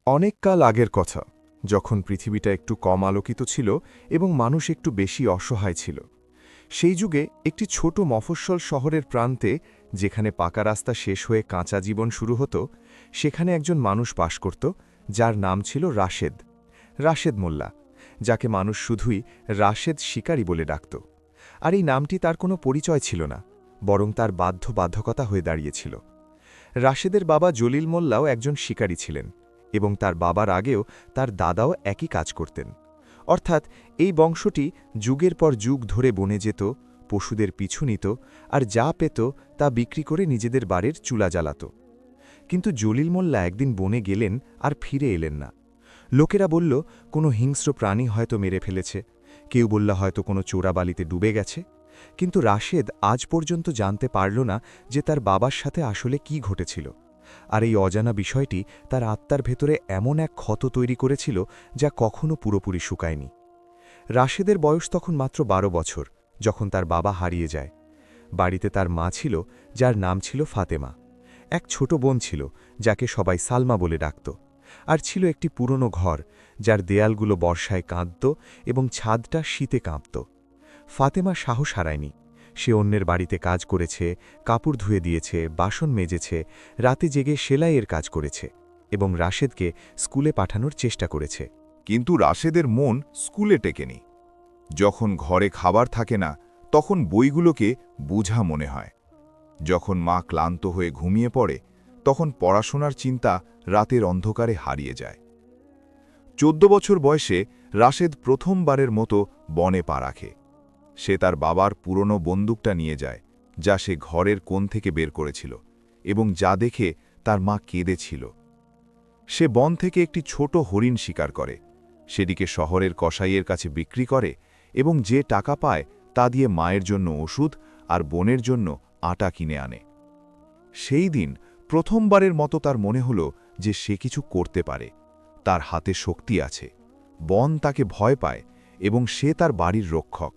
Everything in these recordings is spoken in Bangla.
অনেক কাল আগের কথা, যখন পৃথিবীটা একটু কম আলোকিত ছিল এবং মানুষ একটু বেশি অসহায় ছিল। সেই যুগে একটি ছোট মফস্বল শহরের প্রান্তে, যেখানে পাকা রাস্তা শেষ হয়ে কাঁচা জীবন শুরু হতো, সেখানে একজন মানুষ বাস করত, যার নাম ছিল রাশেদ। রাশেদ মোল্লা, যাকে মানুষ শুধুই রাশেদ শিকারী বলে ডাকত। আর এই নামটি তার কোনো পরিচয় ছিল না, বরং তার বাধ্যবাধকতা হয়ে দাঁড়িয়েছিল। রাশেদের বাবা জলিল মোল্লাও একজন শিকারী ছিলেন, এবং তার বাবার আগেও তার দাদাও একই কাজ করতেন। অর্থাৎ এই বংশটি যুগের পর যুগ ধরে বনে যেত, পশুদের পিছু নিত, আর যা পেত তা বিক্রি করে নিজেদের বাড়ির চুলা জ্বালাত। কিন্তু জলিল মোল্লা একদিন বনে গেলেন আর ফিরে এলেন না। লোকেরা বলল, কোনো হিংস্র প্রাণী হয়তো মেরে ফেলেছে, কেউ বলল হয়তো কোনো চোরাবালিতে ডুবে গেছে। কিন্তু রাশেদ আজ পর্যন্ত জানতে পারল না যে তার বাবার সাথে আসলে কি ঘটেছিল। আর এই অজানা বিষয়টি তার আত্মার ভেতরে এমন এক ক্ষত তৈরি করেছিল যা কখনো পুরোপুরি শুকায়নি। রাশেদের বয়স তখন মাত্র ১২ বছর, যখন তার বাবা হারিয়ে যায়। বাড়িতে তার মা ছিল, যার নাম ছিল ফাতেমা। এক ছোট বোন ছিল, যাকে সবাই সালমা বলে ডাকত। আর ছিল একটি পুরনো ঘর, যার দেয়ালগুলো বর্ষায় কাঁদত এবং ছাদটা শীতে কাঁপত। ফাতেমা সাহস হারায়নি। সে অন্যের বাড়িতে কাজ করেছে, কাপড় ধুয়ে দিয়েছে, বাসন মেজেছে, রাতে জেগে সেলাইয়ের কাজ করেছে, এবং রাশেদকে স্কুলে পাঠানোর চেষ্টা করেছে। কিন্তু রাশেদের মন স্কুলে টেকেনি। যখন ঘরে খাবার থাকে না, তখন বইগুলোকে বোঝা মনে হয়। যখন মা ক্লান্ত হয়ে ঘুমিয়ে পড়ে, তখন পড়াশোনার চিন্তা রাতের অন্ধকারে হারিয়ে যায়। ১৪ বছর বয়সে রাশেদ প্রথমবারের মতো বনে পা রাখে। সে তার বাবার পুরনো বন্দুকটা নিয়ে যায়, যা সে ঘরের কোণ থেকে বের করেছিল, এবং যা দেখে তার মা কেঁদেছিল। সে বন থেকে একটি ছোট হরিণ শিকার করে, সেটিকে শহরের কসাইয়ের কাছে বিক্রি করে, এবং যে টাকা পায় তা দিয়ে মায়ের জন্য ওষুধ আর বোনের জন্য আটা কিনে আনে। সেই দিন প্রথমবারের মতো তার মনে হল যে সে কিছু করতে পারে, তার হাতে শক্তি আছে, বন তাকে ভয় পায়, এবং সে তার বাড়ির রক্ষক।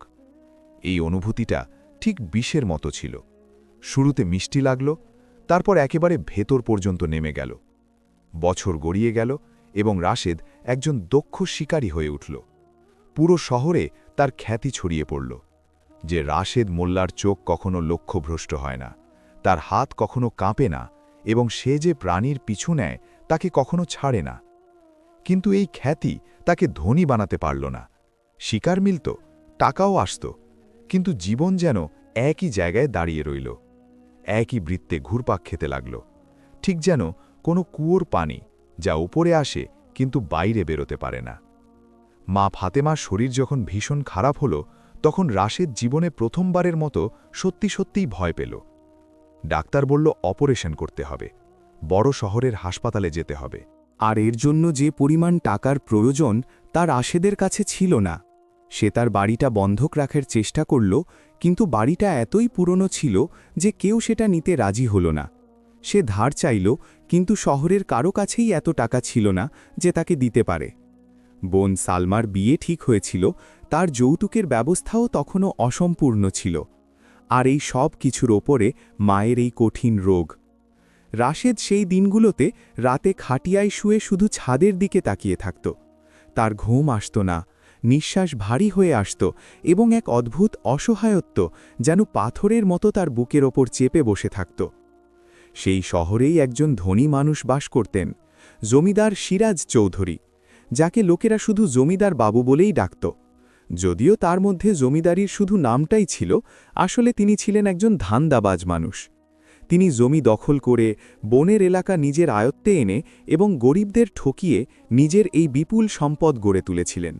এই অনুভূতিটা ঠিক বিষের মতো ছিল। শুরুতে মিষ্টি লাগল, তারপর একেবারে ভেতর পর্যন্ত নেমে গেল। বছর গড়িয়ে গেল, এবং রাশেদ একজন দক্ষ শিকারী হয়ে উঠল। পুরো শহরে তার খ্যাতি ছড়িয়ে পড়ল যে রাশেদ মোল্লার চোখ কখনো লক্ষ্যভ্রষ্ট হয় না, তার হাত কখনো কাঁপে না, এবং সে যে প্রাণীর পিছু নেয় তাকে কখনো ছাড়ে না। কিন্তু এই খ্যাতি তাকে ধনী বানাতে পারল না। শিকার মিলত, টাকাও আসত, কিন্তু জীবন যেন একই জায়গায় দাঁড়িয়ে রইল, একই বৃত্তে ঘুরপাক খেতে লাগল, ঠিক যেন কোনো কুয়োর পানি, যা উপরে আসে কিন্তু বাইরে বেরোতে পারে না। মা ফাতেমার শরীর যখন ভীষণ খারাপ হল, তখন রাশেদ জীবনে প্রথমবারের মতো সত্যি সত্যিই ভয় পেল। ডাক্তার বলল অপারেশন করতে হবে, বড় শহরের হাসপাতালে যেতে হবে। আর এর জন্য যে পরিমাণ টাকার প্রয়োজন তা রাশেদের কাছে ছিল না। সে তার বাড়িটা বন্ধক রাখার চেষ্টা করল, কিন্তু বাড়িটা এতই পুরনো ছিল যে কেউ সেটা নিতে রাজি হল না। সে ধার চাইল, কিন্তু শহরের কারো কাছেই এত টাকা ছিল না যে তাকে দিতে পারে। বোন সালমার বিয়ে ঠিক হয়েছিল, তার যৌতুকের ব্যবস্থাও তখনও অসম্পূর্ণ ছিল। আর এই সব কিছুর ওপরে মায়ের এই কঠিন রোগ। রাশেদ সেই দিনগুলোতে রাতে খাটিয়ায় শুয়ে শুধু ছাদের দিকে তাকিয়ে থাকত। তার ঘুম আসত না, নিঃশ্বাস ভারী হয়ে আসত, এবং এক অদ্ভুত অসহায়ত্ব যেন পাথরের মতো তার বুকের ওপর চেপে বসে থাকত। সেই শহরেই একজন ধনী মানুষ বাস করতেন, জমিদার সিরাজ চৌধুরী, যাকে লোকেরা শুধু জমিদার বাবু বলেই ডাকত। যদিও তার মধ্যে জমিদারির শুধু নামটাই ছিল, আসলে তিনি ছিলেন একজন ধান্দাবাজ মানুষ। তিনি জমি দখল করে বনের এলাকা নিজের আয়ত্তে এনে এবং গরিবদের ঠকিয়ে নিজের এই বিপুল সম্পদ গড়ে তুলেছিলেন।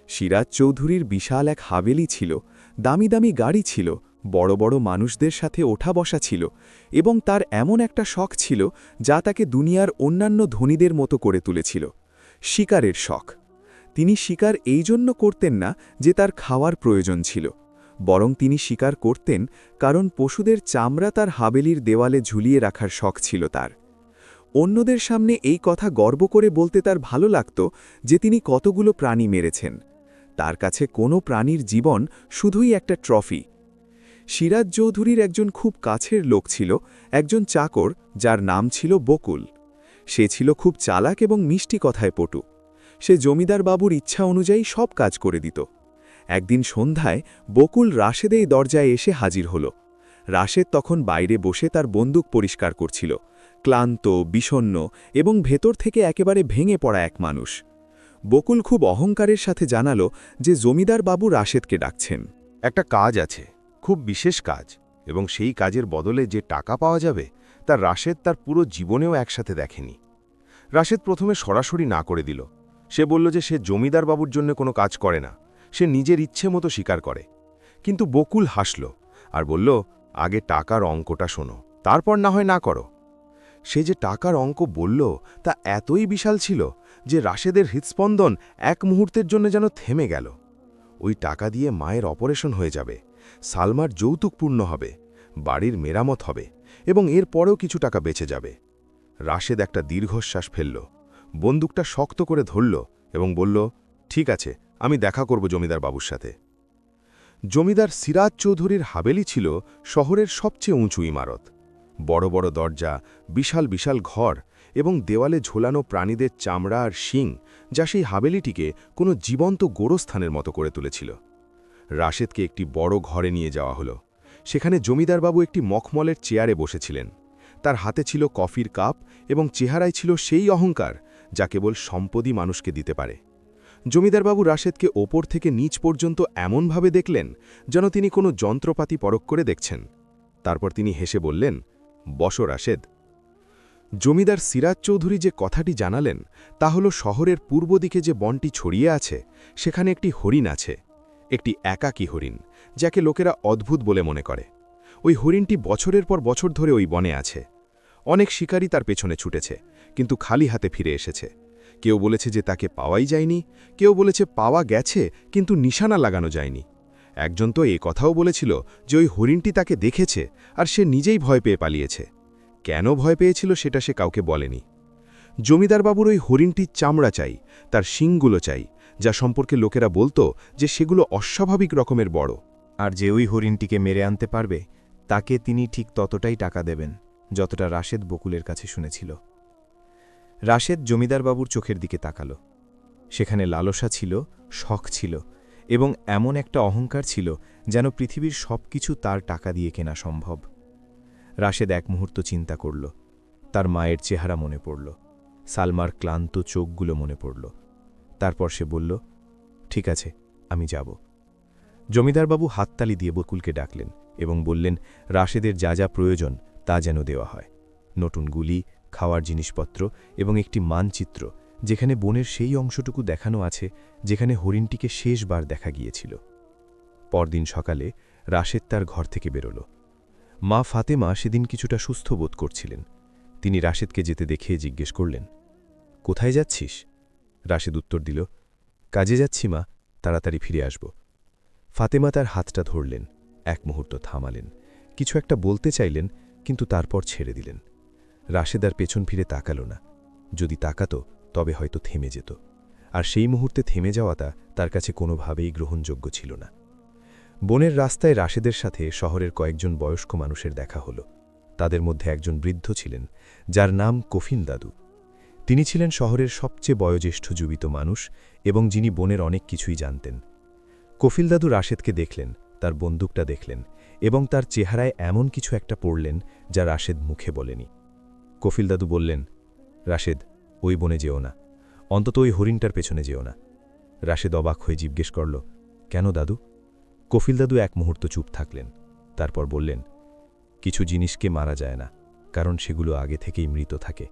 সিরাজ চৌধুরীর বিশাল এক হাভেলি ছিল, দামি দামি গাড়ি ছিল, বড় বড় মানুষদের সাথে ওঠা বসা ছিল, এবং তার এমন একটা শখ ছিল যা তাকে দুনিয়ার অন্যান্য ধনীদের মতো করে তুলেছিল, শিকারের শখ। তিনি শিকার এই জন্য করতেন না যে তার খাওয়ার প্রয়োজন ছিল, বরং তিনি শিকার করতেন কারণ পশুদের চামড়া তার হাভেলির দেওয়ালে ঝুলিয়ে রাখার শখ ছিল তার। অন্যদের সামনে এই কথা গর্ব করে বলতে তার ভালো লাগত যে তিনি কতগুলো প্রাণী মেরেছেন। তার কাছে কোনো প্রাণীর জীবন শুধুই একটা ট্রফি। সিরাজ চৌধুরীর একজন খুব কাছের লোক ছিল, একজন চাকর যার নাম ছিল বকুল। সে ছিল খুব চালাক এবং মিষ্টি কথায় পটু। সে জমিদার বাবুর ইচ্ছা অনুযায়ী সব কাজ করে দিত। একদিন সন্ধ্যায় বকুল রাশেদের দরজায় এসে হাজির হল। রাশেদ তখন বাইরে বসে তার বন্দুক পরিষ্কার করছিল, ক্লান্ত, বিষণ্ণ এবং ভেতর থেকে একেবারে ভেঙে পড়া এক মানুষ। বকুল খুব অহংকারের সাথে জানালো যে জমিদার বাবু রাশেদকে ডাকছেন। একটা কাজ আছে, খুব বিশেষ কাজ, এবং সেই কাজের বদলে যে টাকা পাওয়া যাবে তা রাশেদ তার পুরো জীবনেও একসাথে দেখেনি। রাশেদ প্রথমে সরাসরি না করে দিল। সে বলল যে সে জমিদার বাবুর জন্য কোনো কাজ করে না, সে নিজের ইচ্ছে মতো স্বীকার করে। কিন্তু বকুল হাসল আর বলল, আগে টাকার অঙ্কটা শোনো, তারপর না হয় না করো। সে যে টাকার অঙ্ক বলল তা এতই বিশাল ছিল যে রাশেদের হৃৎস্পন্দন এক মুহূর্তের জন্য যেন থেমে গেল। ওই টাকা দিয়ে মায়ের অপারেশন হয়ে যাবে, সালমার যৌতুক পূর্ণ হবে, বাড়ির মেরামত হবে এবং এর পরেও কিছু টাকা বেঁচে যাবে। রাশেদ একটা দীর্ঘশ্বাস ফেলল, বন্দুকটা শক্ত করে ধরল এবং বলল, ঠিক আছে, আমি দেখা করব জমিদার বাবুর সাথে। জমিদার সিরাজ চৌধুরীর হাবেলি ছিল শহরের সবচেয়ে উঁচু ইমারত। বড় বড় দরজা, বিশাল বিশাল ঘর এবং দেওয়ালে ঝোলানো প্রাণীদের চামড়া আর শিং, যা সেই হাবেলিটিকে কোনো জীবন্ত গোরস্থানের মতো করে তুলেছিল। রাশেদকে একটি বড় ঘরে নিয়ে যাওয়া হলো। সেখানে জমিদারবাবু একটি মখমলের চেয়ারে বসেছিলেন। তার হাতে ছিল কফির কাপ এবং চেহারায় ছিল সেই অহংকার যা কেবল সম্পদই মানুষকে দিতে পারে। জমিদারবাবু রাশেদকে ওপর থেকে নিচ পর্যন্ত এমনভাবে দেখলেন যেন তিনি কোনো যন্ত্রপাতি পরখ করে দেখছেন। তারপর তিনি হেসে বললেন, বসো রাশেদ। জমিদার সিরাজ চৌধুরী যে কথাটি জানালেন তা হল শহরের পূর্ব দিকে যে বনটি ছড়িয়ে আছে সেখানে একটি হরিণ আছে, একটি একাকী হরিণ, যাকে লোকেরা অদ্ভুত বলে মনে করে। ওই হরিণটি বছরের পর বছর ধরে ওই বনে আছে। অনেক শিকারী তার পেছনে ছুটেছে, কিন্তু খালি হাতে ফিরে এসেছে। কেউ বলেছে যে তাকে পাওয়াই যায়নি, কেউ বলেছে পাওয়া গেছে কিন্তু নিশানা লাগানো যায়নি। একজন তো এই কথাও বলেছিল যে ওই হরিণটি তাকে দেখেছে আর সে নিজেই ভয় পেয়ে পালিয়েছে। কেন ভয় পেয়েছিল সেটা সে কাউকে বলেনি। জমিদারবাবুর ওই হরিণটির চামড়া চাই, তার শিংগুলো চাই, যা সম্পর্কে লোকেরা বলতো যে সেগুলো অস্বাভাবিক রকমের বড়। আর যে ওই হরিণটিকে মেরে আনতে পারবে তাকে তিনি ঠিক ততটাই টাকা দেবেন যতটা রাশেদ বকুলের কাছে শুনেছিল। রাশেদ জমিদারবাবুর চোখের দিকে তাকাল। সেখানে লালসা ছিল, শখ ছিল এবং এমন একটা অহংকার ছিল যেন পৃথিবীর সব কিছু তার টাকা দিয়ে কেনা সম্ভব। রাশেদ এক মুহূর্ত চিন্তা করল। তার মায়ের চেহারা মনে পড়ল, সালমার ক্লান্ত চোখগুলো মনে পড়ল। তারপর সে বলল, ঠিক আছে, আমি যাব। জমিদারবাবু হাততালি দিয়ে বকুলকে ডাকলেন এবং বললেন রাশেদের যা যা প্রয়োজন তা যেন দেওয়া হয়। নতুন গুলি, খাওয়ার জিনিসপত্র এবং একটি মানচিত্র যেখানে বনের সেই অংশটুকু দেখানো আছে যেখানে হরিণটিকে শেষবার দেখা গিয়েছিল। পরদিন সকালে রাশেদ তার ঘর থেকে বেরোল। মা ফাতেমা সেদিন কিছুটা সুস্থ বোধ করছিলেন। তিনি রাশেদকে যেতে দেখে জিজ্ঞেস করলেন, কোথায় যাচ্ছিস? রাশেদ উত্তর দিল, কাজে যাচ্ছি মা, তাড়াতাড়ি ফিরে আসব। ফাতেমা তার হাতটা ধরলেন, এক মুহূর্ত থামালেন, কিছু একটা বলতে চাইলেন কিন্তু তারপর ছেড়ে দিলেন। রাশেদ আর পেছন ফিরে তাকাল না। যদি তাকাতো তবে হয়তো থেমে যেত, আর সেই মুহূর্তে থেমে যাওয়াটা তার কাছে কোনোভাবেই গ্রহণযোগ্য ছিল না। বনের রাস্তায় রাশেদের সাথে শহরের কয়েকজন বয়স্ক মানুষের দেখা হল। তাদের মধ্যে একজন বৃদ্ধ ছিলেন যার নাম কফিল দাদু। তিনি ছিলেন শহরের সবচেয়ে বয়োজ্যেষ্ঠ জীবিত মানুষ এবং যিনি বনের অনেক কিছুই জানতেন। কফিল দাদু রাশেদকে দেখলেন, তার বন্দুকটা দেখলেন এবং তার চেহারায় এমন কিছু একটা পড়লেন যা রাশেদ মুখে বলেনি। কফিল দাদু বললেন, রাশেদ, ওই বনে যেও না, অন্তত ওই হরিণটার পেছনে যেও না। রাশেদ অবাক হয়ে জিজ্ঞেস করল, কেন দাদু? কফিল দাদু এক মুহূর্ত চুপ থাকলেন, তারপর বললেন, কিছু জিনিসকে মারা যায় না, কারণ সেগুলো আগে থেকেই মৃত থাকে।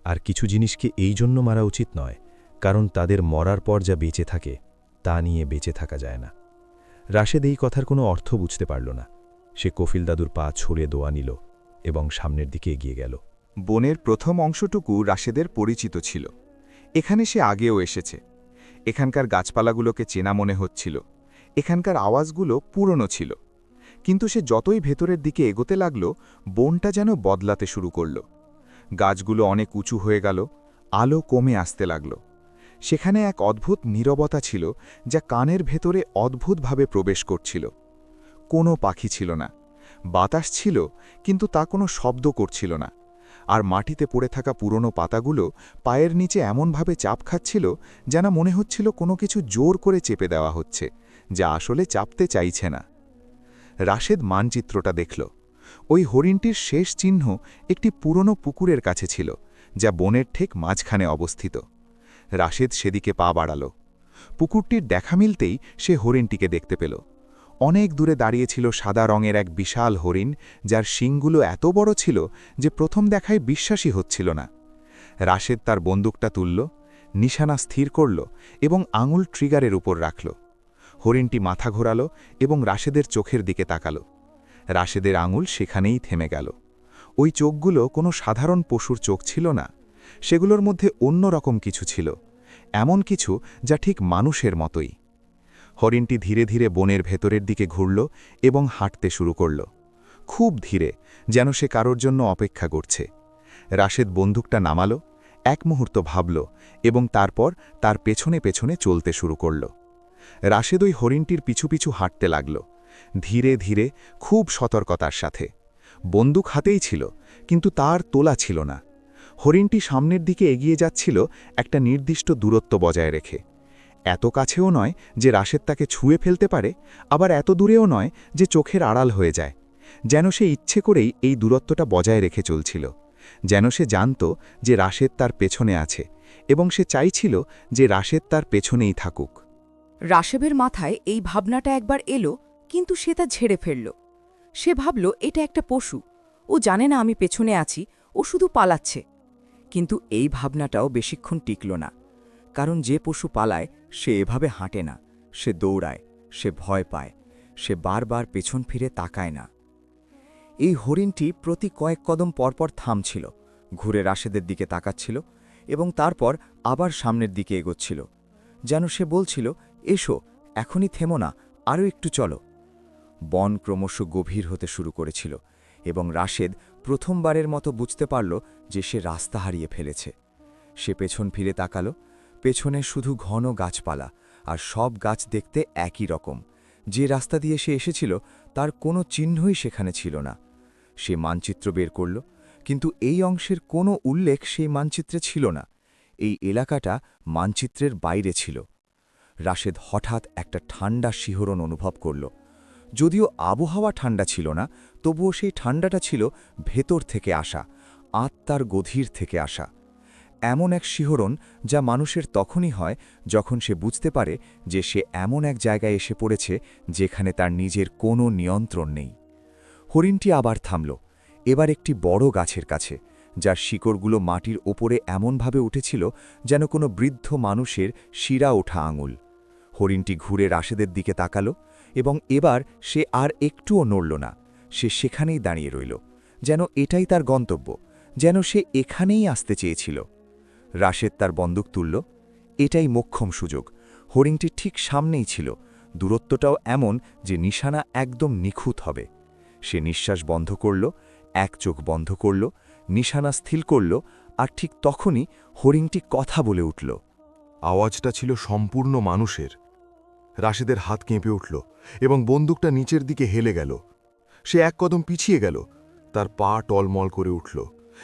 আর কিছু জিনিসকে এই জন্য মারা উচিত নয়, কারণ তাদের মরার পর যা বেঁচে থাকে তা নিয়ে বেঁচে থাকা যায় না। রাশেদ এই কথার কোনো অর্থ বুঝতে পারল না। সে কফিল দাদুর পা ছড়ে দোয়া নিল এবং সামনের দিকে এগিয়ে গেল। বনের প্রথম অংশটুকু রাশেদের পরিচিত ছিল। এখানে সে আগেও এসেছে। এখানকার গাছপালাগুলোকে চেনা মনে হচ্ছিল, এখানকার আওয়াজগুলো পুরনো ছিল। কিন্তু সে যতই ভেতরের দিকে এগোতে লাগল, বনটা যেন বদলাতে শুরু করল। গাছগুলো অনেক উঁচু হয়ে গেল, আলো কমে আসতে লাগল। সেখানে এক অদ্ভুত নীরবতা ছিল যা কানের ভেতরে অদ্ভুতভাবে প্রবেশ করছিল। কোনো পাখি ছিল না, বাতাস ছিল কিন্তু তা কোনো শব্দ করছিল না। আর মাটিতে পড়ে থাকা পুরনো পাতাগুলো পায়ের নিচে এমনভাবে চাপ খাচ্ছিল যেন মনে হচ্ছিল কোনো কিছু জোর করে চেপে দেওয়া হচ্ছে, যা আসলে চাপতে চাইছে না। রাশেদ মানচিত্রটা দেখল। ওই হরিণটির শেষ চিহ্ন একটি পুরনো পুকুরের কাছে ছিল, যা বনের ঠিক মাঝখানে অবস্থিত। রাশেদ সেদিকে পা বাড়াল। পুকুরটির দেখা মিলতেই সে হরিণটিকে দেখতে পেল। অনেক দূরে দাঁড়িয়েছিল সাদা রঙের এক বিশাল হরিণ, যার শিংগুলো এত বড় ছিল যে প্রথম দেখায় বিশ্বাসই হচ্ছিল না। রাশেদ তার বন্দুকটা তুলল, নিশানা স্থির করল এবং আঙুল ট্রিগারের উপর রাখল। হরিণটি মাথা ঘোরাল এবং রাশেদের চোখের দিকে তাকাল। রাশেদের আঙুল সেখানেই থেমে গেল। ওই চোখগুলো কোনো সাধারণ পশুর চোখ ছিল না, সেগুলোর মধ্যে অন্য রকম কিছু ছিল, এমন কিছু যা ঠিক মানুষের মতোই। হরিণটি ধীরে ধীরে বনের ভেতরের দিকে ঘুরল এবং হাঁটতে শুরু করল, খুব ধীরে, যেন সে কারোর জন্য অপেক্ষা করছে। রাশেদ বন্দুকটা নামাল, এক মুহূর্ত ভাবল এবং তারপর তার পেছনে পেছনে চলতে শুরু করল। রাশেদ ওই হরিণটির পিছু পিছু হাঁটতে লাগল, ধীরে ধীরে, খুব সতর্কতার সাথে। বন্দুক হাতেই ছিল, কিন্তু তার তোলা ছিল না। হরিণটি সামনের দিকে এগিয়ে যাচ্ছিল একটা নির্দিষ্ট দূরত্ব বজায় রেখে। এত কাছেও নয় যে রাশেদ তাকে ছুঁয়ে ফেলতে পারে, আবার এত দূরেও নয় যে চোখের আড়াল হয়ে যায়। যেন সে ইচ্ছে করেই এই দূরত্বটা বজায় রেখে চলছিল, যেন সে জানত যে রাশেদ তার পেছনে আছে এবং সে চাইছিল যে রাশেদ তার পেছনেই থাকুক। রাশেবের মাথায় এই ভাবনাটা একবার এলো, কিন্তু সে তা ঝেড়ে ফেলল। সে ভাবল এটা একটা পশু, ও জানে না আমি পেছনে আছি, ও শুধু পালাচ্ছে। কিন্তু এই ভাবনাটাও বেশিক্ষণ টিকল না, কারণ যে পশু পালায় সে এভাবে হাঁটে না, সে দৌড়ায়, সে ভয় পায়, সে বারবার পেছন ফিরে তাকায় না। এই হরিণটি প্রতি কয়েক কদম পরপর থামছিল, ঘুরে রাশেদের দিকে তাকাচ্ছিল এবং তারপর আবার সামনের দিকে এগোচ্ছিল, যেন সে বলছিল, এসো, এখনই থেমো না, আরও একটু চলো। বন ক্রমশ গভীর হতে শুরু করেছিল এবং রাশেদ প্রথমবারের মতো বুঝতে পারল যে সে রাস্তা হারিয়ে ফেলেছে। সে পেছন ফিরে তাকাল, পেছনে শুধু ঘন গাছপালা, আর সব গাছ দেখতে একই রকম। যে রাস্তা দিয়ে সে এসেছিল তার কোনো চিহ্নই সেখানে ছিল না। সে মানচিত্র বের করল, কিন্তু এই অংশের কোনো উল্লেখ সেই মানচিত্রে ছিল না। এই এলাকাটা মানচিত্রের বাইরে ছিল। রাশেদ হঠাৎ একটা ঠান্ডা শিহরণ অনুভব করল। যদিও আবহাওয়া ঠান্ডা ছিল না, তবুও সেই ঠান্ডাটা ছিল ভেতর থেকে আসা, আত্মার গভীর থেকে আসা। এমন এক শিহরণ যা মানুষের তখনই হয় যখন সে বুঝতে পারে যে সে এমন এক জায়গায় এসে পড়েছে যেখানে তার নিজের কোনো নিয়ন্ত্রণ নেই। হরিণটি আবার থামল, এবার একটি বড় গাছের কাছে, যার শিকড়গুলো মাটির ওপরে এমনভাবে উঠেছিল যেন কোনো বৃদ্ধ মানুষের শিরা ওঠা আঙুল। হরিণটি ঘুরে রাশেদের দিকে তাকাল এবং এবার সে আর একটুও নড়ল না। সে সেখানেই দাঁড়িয়ে রইল, যেন এটাই তার গন্তব্য, যেন সে এখানেই আসতে চেয়েছিল। রাশেদ তার বন্দুক তুলল। এটাই মোক্ষম সুযোগ। হরিণটি ঠিক সামনেই ছিল, দূরত্বটাও এমন যে নিশানা একদম নিখুঁত হবে। সে নিঃশ্বাস বন্ধ করল, এক চোখ বন্ধ করল, নিশানা স্থির করল, আর ঠিক তখনই হরিণটি কথা বলে উঠল। আওয়াজটা ছিল সম্পূর্ণ মানুষের। রাশেদের হাত কেঁপে উঠল এবং বন্দুকটা নিচের দিকে হেলে গেল। সে এক কদম পিছিয়ে গেল, তার পা টলমল করে উঠল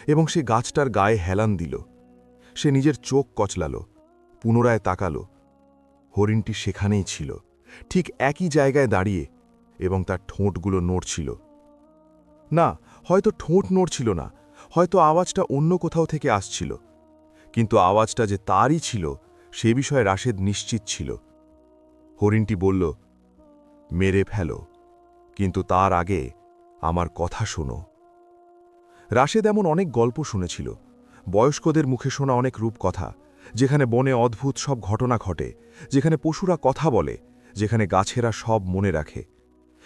এবং সে গাছটার গায়ে হেলান দিল। সে নিজের চোখ কচলাল, পুনরায় তাকাল। হরিণটি সেখানেই ছিল, ঠিক একই জায়গায় দাঁড়িয়ে, এবং তার ঠোঁটগুলো নড়ছিল। না, হয়তো ঠোঁট নড়ছিল না, হয়তো আওয়াজটা অন্য কোথাও থেকে আসছিল, কিন্তু আওয়াজটা যে তারই ছিল সে বিষয়ে রাশেদ নিশ্চিত ছিল। হরিণটি বলল, মেরে ফেলো, কিন্তু তার আগে আমার কথা শোনো। রাশেদ এমন অনেক গল্প শুনেছিল, বয়স্কদের মুখে শোনা অনেক রূপকথা, যেখানে বনে অদ্ভুত সব ঘটনা ঘটে, যেখানে পশুরা কথা বলে, যেখানে গাছেরা সব মনে রাখে।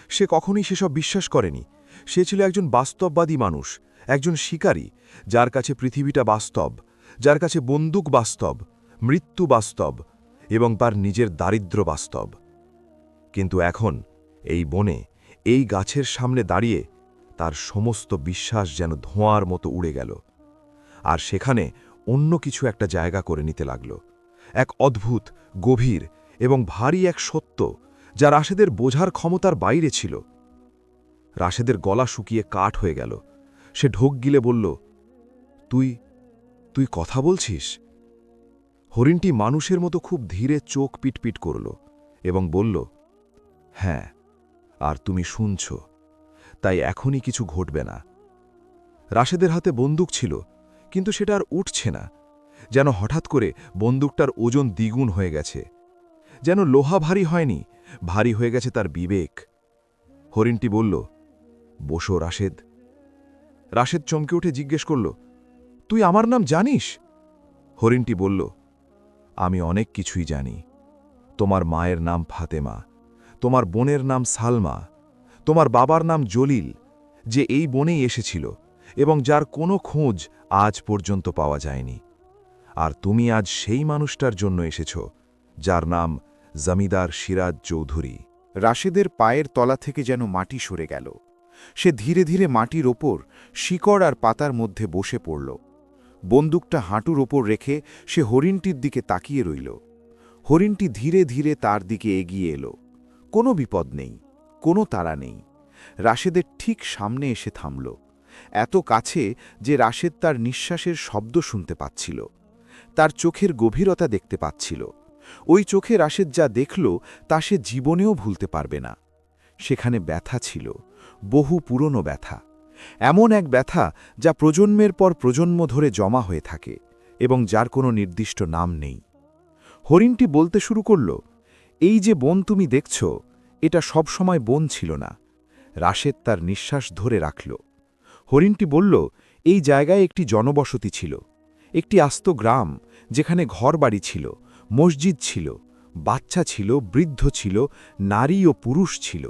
সে কখনোই সেসব বিশ্বাস করেনি। সে ছিল একজন বাস্তববাদী মানুষ, একজন শিকারী, যার কাছে পৃথিবীটা বাস্তব, যার কাছে বন্দুক বাস্তব, মৃত্যু বাস্তব এবং তার নিজের দারিদ্র্য বাস্তব। কিন্তু এখন এই বনে, এই গাছের সামনে দাঁড়িয়ে তার সমস্ত বিশ্বাস যেন ধোঁয়ার মতো উড়ে গেল। আর সেখানে অন্য কিছু একটা জায়গা করে নিতে লাগল, এক অদ্ভুত, গভীর এবং ভারী এক সত্য, যা রাশেদের বোঝার ক্ষমতার বাইরে ছিল। রাশেদের গলা শুকিয়ে কাঠ হয়ে গেল। সে ঢোক গিলে বলল, তুই তুই কথা বলছিস? হরিণটি মানুষের মতো খুব ধীরে চোখ পিটপিট করল এবং বলল, হ্যাঁ, আর তুমি শুনছ, তাই এখনই কিছু ঘটবে না। রাশেদের হাতে বন্দুক ছিল, কিন্তু সেটা আর উঠছে না। যেন হঠাৎ করে বন্দুকটার ওজন দ্বিগুণ হয়ে গেছে। যেন লোহা ভারী হয়নি, ভারী হয়ে গেছে তার বিবেক। হরিণটি বলল, বসো রাশেদ। রাশেদ চমকে উঠে জিজ্ঞেস করল, তুই আমার নাম জানিস? হরিণটি বলল, আমি অনেক কিছুই জানি। তোমার মায়ের নাম ফাতেমা, তোমার বোনের নাম সালমা, তোমার বাবার নাম জলিল, যে এই বনেই এসেছিল এবং যার কোনো খোঁজ আজ পর্যন্ত পাওয়া যায়নি। আর তুমি আজ সেই মানুষটার জন্য এসেছ যার নাম জমিদার সিরাজ চৌধুরী। রাশেদের পায়ের তলা থেকে যেন মাটি সরে গেল। সে ধীরে ধীরে মাটির ওপর শিকড় আর পাতার মধ্যে বসে পড়ল। বন্দুকটা হাঁটুর ওপর রেখে সে হরিণটির দিকে তাকিয়ে রইল। হরিণটি ধীরে ধীরে তার দিকে এগিয়ে এলো। কোনো বিপদ নেই, কোনো তাড়া নেই। রাশেদের ঠিক সামনে এসে থামল, এত কাছে যে রাশেদ তার নিঃশ্বাসের শব্দ শুনতে পাচ্ছিল, তার চোখের গভীরতা দেখতে পাচ্ছিল। ওই চোখে রাশেদ যা দেখল তা সে জীবনেও ভুলতে পারবে না। সেখানে ব্যথা ছিল, বহু পুরনো ব্যথা, এমন এক ব্যথা যা প্রজন্মের পর প্রজন্ম ধরে জমা হয়ে থাকে এবং যার কোনো নির্দিষ্ট নাম নেই। হরিণটি বলতে শুরু করল, এই যে বন তুমি দেখছ, এটা সবসময় বন ছিল না। রাশেদ তার নিঃশ্বাস ধরে রাখল। হরিণটি বলল, এই জায়গায় একটি জনবসতি ছিল, একটি আস্ত গ্রাম, যেখানে ঘরবাড়ি ছিল, মসজিদ ছিল, বাচ্চা ছিল, বৃদ্ধ ছিল, নারী ও পুরুষ ছিল।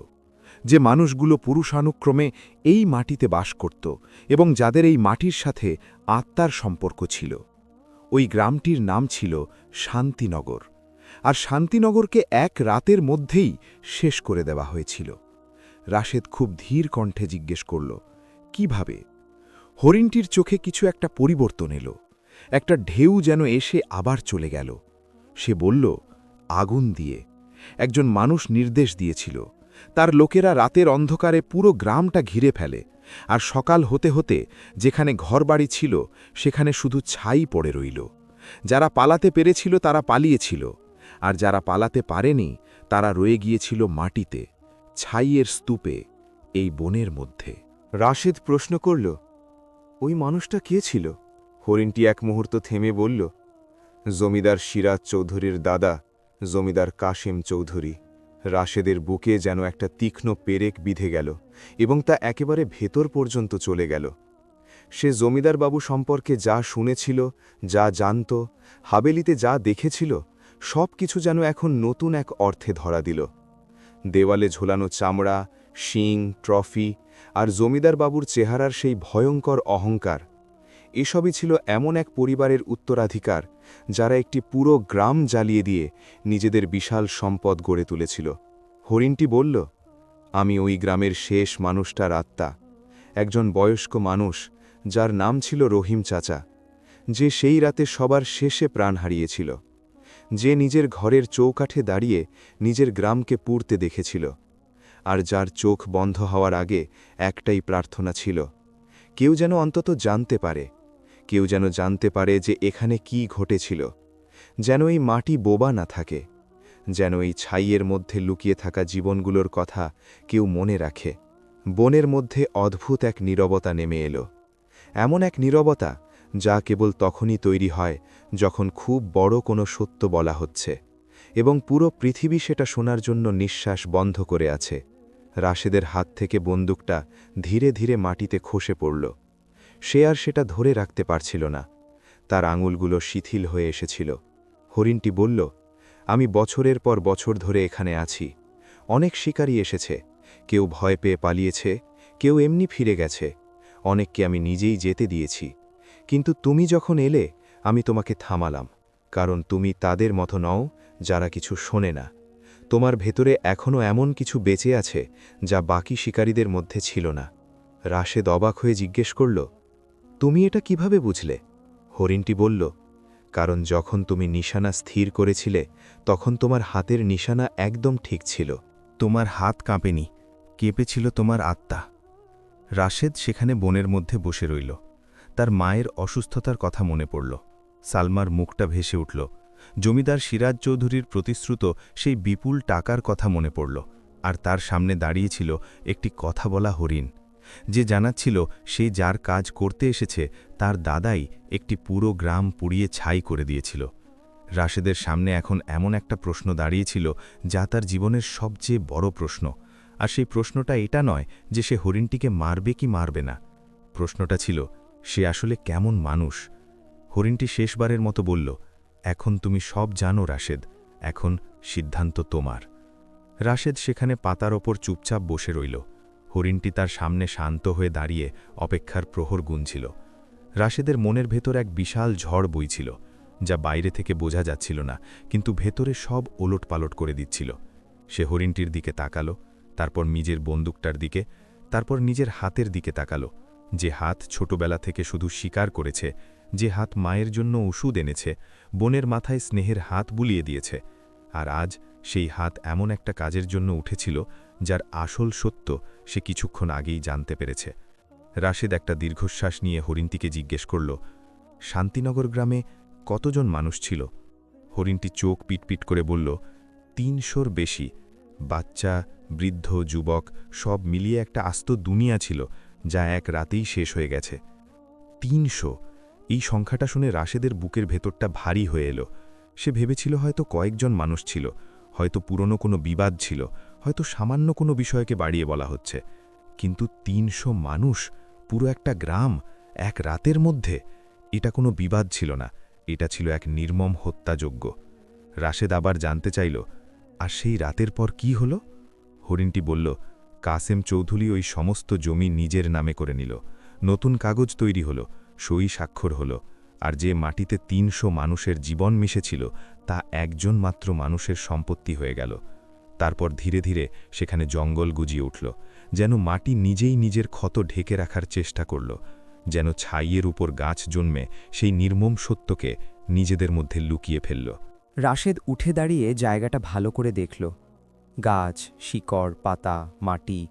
যে মানুষগুলো পুরুষানুক্রমে এই মাটিতে বাস করত এবং যাদের এই মাটির সাথে আত্মার সম্পর্ক ছিল। ওই গ্রামটির নাম ছিল শান্তিনগর, আর শান্তিনগরকে এক রাতের মধ্যেই শেষ করে দেওয়া হয়েছিল। রাশেদ খুব ধীর কণ্ঠে জিজ্ঞেস করল, কিভাবে? হরিণটির চোখে কিছু একটা পরিবর্তন এলো, একটা ঢেউ যেন এসে আবার চলে গেল। সে বলল, আগুন দিয়ে। একজন মানুষ নির্দেশ দিয়েছিল, তার লোকেরা রাতের অন্ধকারে পুরো গ্রামটা ঘিরে ফেলে, আর সকাল হতে হতে যেখানে ঘরবাড়ি ছিল সেখানে শুধু ছাই পড়ে রইল। যারা পালাতে পেরেছিল তারা পালিয়েছিল, আর যারা পালাতে পারেনি তারা রয়ে গিয়েছিল মাটিতে, ছাইয়ের স্তূপে, এই বনের মধ্যে। রাশেদ প্রশ্ন করল, ওই মানুষটা কে ছিল? হরিণটি এক মুহূর্ত থেমে বলল, জমিদার সিরাজ চৌধুরীর দাদা, জমিদার কাশিম চৌধুরী। রাশেদের বুকে যেন একটা তীক্ষ্ণ পেরেক বিঁধে গেল এবং তা একেবারে ভেতর পর্যন্ত চলে গেল। সে জমিদার বাবু সম্পর্কে যা শুনেছিল, যা জানত, হাবেলিতে যা দেখেছিল, সব কিছু যেন এখন নতুন এক অর্থে ধরা দিল। দেওয়ালে ঝোলানো চামড়া, শিং, ট্রফি আর জমিদার বাবুর চেহারার সেই ভয়ঙ্কর অহংকার, এসবই ছিল এমন এক পরিবারের উত্তরাধিকার যারা একটি পুরো গ্রাম জ্বালিয়ে দিয়ে নিজেদের বিশাল সম্পদ গড়ে তুলেছিল। হরিণটি বলল, আমি ওই গ্রামের শেষ মানুষটার আত্মা, একজন বয়স্ক মানুষ যার নাম ছিল রহিম চাচা, যে সেই রাতে সবার শেষে প্রাণ হারিয়েছিল, যে নিজের ঘরের চৌকাঠে দাঁড়িয়ে নিজের গ্রামকে পুড়তে দেখেছিল, আর যার চোখ বন্ধ হওয়ার আগে একটাই প্রার্থনা ছিল, কেউ যেন অন্তত জানতে পারে, কেউ যেন জানতে পারে যে এখানে কি ঘটেছিল, যেন এই মাটি বোবা না থাকে, যেন এই ছাইয়ের মধ্যে লুকিয়ে থাকা জীবনগুলোর কথা কেউ মনে রাখে। বনের মধ্যে অদ্ভুত এক নীরবতা নেমে এলো, এমন এক নীরবতা যা কেবল তখনই তৈরি হয় যখন খুব বড় কোনো সত্য বলা হচ্ছে এবং পুরো পৃথিবী সেটা শোনার জন্য নিঃশ্বাস বন্ধ করে আছে। রাশেদের হাত থেকে বন্দুকটা ধীরে ধীরে মাটিতে খসে পড়ল। সে আর সেটা ধরে রাখতে পারছিল না, তার আঙুলগুলো শিথিল হয়ে এসেছিল। হরিণটি বলল, আমি বছরের পর বছর ধরে এখানে আছি। অনেক শিকারী এসেছে, কেউ ভয় পেয়ে পালিয়েছে, কেউ এমনি ফিরে গেছে, অনেককে আমি নিজেই যেতে দিয়েছি। কিন্তু তুমি যখন এলে আমি তোমাকে থামালাম, কারণ তুমি তাদের মতো নও যারা কিছু শোনে না। তোমার ভেতরে এখনও এমন কিছু বেঁচে আছে যা বাকি শিকারীদের মধ্যে ছিল না। রাশেদ অবাক হয়ে জিজ্ঞেস করল, তুমি এটা কিভাবে বুঝলে? হরিণটি বলল, কারণ যখন তুমি নিশানা স্থির করেছিলে তখন তোমার হাতের নিশানা একদম ঠিক ছিল। তোমার হাত কাঁপেনি, কেঁপেছিল তোমার আত্মা। রাশেদ সেখানে বনের মধ্যে বসে রইল, তার মায়ের অসুস্থতার কথা মনে পড়ল। সালমার মুখটা ভেসে উঠল। জমিদার সিরাজ চৌধুরীর প্রতিশ্রুত সেই বিপুল টাকার কথা মনে পড়ল। আর তার সামনে দাঁড়িয়েছিল একটি কথা বলা হরিণ, যে জানাচ্ছিল সে যার কাজ করতে এসেছে তার দাদাই একটি পুরো গ্রাম পুড়িয়ে ছাই করে দিয়েছিল। রাশেদের সামনে এখন এমন একটা প্রশ্ন দাঁড়িয়েছিল যা তার জীবনের সবচেয়ে বড় প্রশ্ন। আর সেই প্রশ্নটা এটা নয় যে সে হরিণটিকে মারবে কি মারবে না। প্রশ্নটা ছিল, সে আসলে কেমন মানুষ। হরিণটি শেষবারের মতো বলল, এখন তুমি সব জানো রাশেদ, এখন সিদ্ধান্ত তোমার। রাশেদ সেখানে পাতার ওপর চুপচাপ বসে রইল। হরিণটি তার সামনে শান্ত হয়ে দাঁড়িয়ে অপেক্ষার প্রহর গুনছিল। রাশেদের মনের ভেতর এক বিশাল ঝড় বইছিল, যা বাইরে থেকে বোঝা যাচ্ছিল না, কিন্তু ভেতরে সব ওলটপালট করে দিচ্ছিল। সে হরিণটির দিকে তাকালো, তারপর নিজের বন্দুকটার দিকে, তারপর নিজের হাতের দিকে তাকালো, যে হাত ছোটবেলা থেকে শুধু শিকার করেছে, যে হাত মায়ের জন্য ওষুধ এনেছে, বোনের মাথায় স্নেহের হাত বুলিয়ে দিয়েছে। আর আজ সেই হাত এমন একটা কাজের জন্য উঠেছিল যার আসল সত্য সে কিছুক্ষণ আগেই জানতে পেরেছে। রাশেদ একটা দীর্ঘশ্বাস নিয়ে হরিণটিকে জিজ্ঞেস করল, শান্তিনগর গ্রামে কতজন মানুষ ছিল? হরিণটি চোখ পিটপিট করে বলল, ৩০০-র বেশি। বাচ্চা, বৃদ্ধ, যুবক সব মিলিয়ে একটা আস্ত দুনিয়া ছিল, যা এক রাতেই শেষ হয়ে গেছে। ৩০০! এই সংখ্যাটা শুনে রাশেদের বুকের ভেতরটা ভারী হয়ে এলো। সে ভেবেছিল হয়তো কয়েকজন মানুষ ছিল, হয়তো পুরনো কোনো বিবাদ ছিল, হয়তো সামান্য কোনো বিষয়কে বাড়িয়ে বলা হচ্ছে। কিন্তু ৩০০ মানুষ, পুরো একটা গ্রাম, এক রাতের মধ্যে! এটা কোনো বিবাদ ছিল না, এটা ছিল এক নির্মম হত্যাযজ্ঞ। রাশেদ আবার জানতে চাইল, আর সেই রাতের পর কি হলো? হরিণটি বলল, কাসেম চৌধুরী ওই সমস্ত জমি নিজের নামে করে নিল। নতুন কাগজ তৈরি হলো, সই স্বাক্ষর হলো, আর যে মাটিতে ৩০০ মানুষের জীবন মিশেছিল তা একজন মাত্র মানুষের সম্পত্তি হয়ে গেল। তারপর ধীরে ধীরে সেখানে জঙ্গল গুজিয়ে উঠল, যেন মাটি নিজেই নিজের ক্ষত ঢেকে রাখার চেষ্টা করল, যেন ছাইয়ের উপর গাছ জন্মে সেই নির্মম সত্যকে নিজেদের মধ্যে লুকিয়ে ফেলল। রাশেদ উঠে দাঁড়িয়ে জায়গাটা ভালো করে দেখল। গাছ, শিকড়, পাতা, মাটি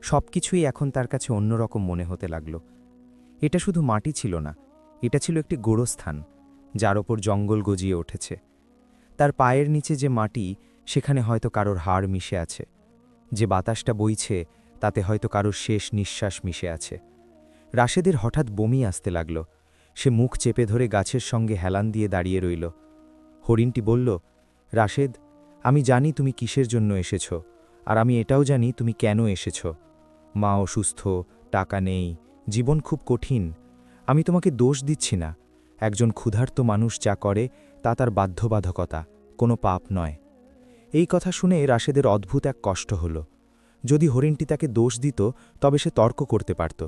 সবকিছুই এখন তার কাছে অন্যরকম মনে হতে লাগল। এটা শুধু মাটি ছিল না, এটা ছিল একটি গোরস্থান, যার ওপর জঙ্গল গজিয়ে উঠেছে। তার পায়ের নিচে যে মাটি, সেখানে হয়তো কারোর হাড় মিশে আছে। যে বাতাসটা বইছে, তাতে হয়তো কারোর শেষ নিঃশ্বাস মিশে আছে। রাশেদের হঠাৎ বমি আসতে লাগল। সে মুখ চেপে ধরে গাছের সঙ্গে হেলান দিয়ে দাঁড়িয়ে রইল। হরিণটি বলল, রাশেদ, আমি জানি তুমি কিসের জন্য এসেছ, আর আমি এটাও জানি তুমি কেন এসেছ। মা অসুস্থ, টাকা নেই, জীবন খুব কঠিন। আমি তোমাকে দোষ দিচ্ছি না। একজন ক্ষুধার্ত মানুষ যা করে তা তার বাধ্যবাধকতা, কোনো পাপ নয়। এই কথা শুনে রাশেদের অদ্ভুত এক কষ্ট হল। যদি হরিণটি তাকে দোষ দিত তবে সে তর্ক করতে পারত,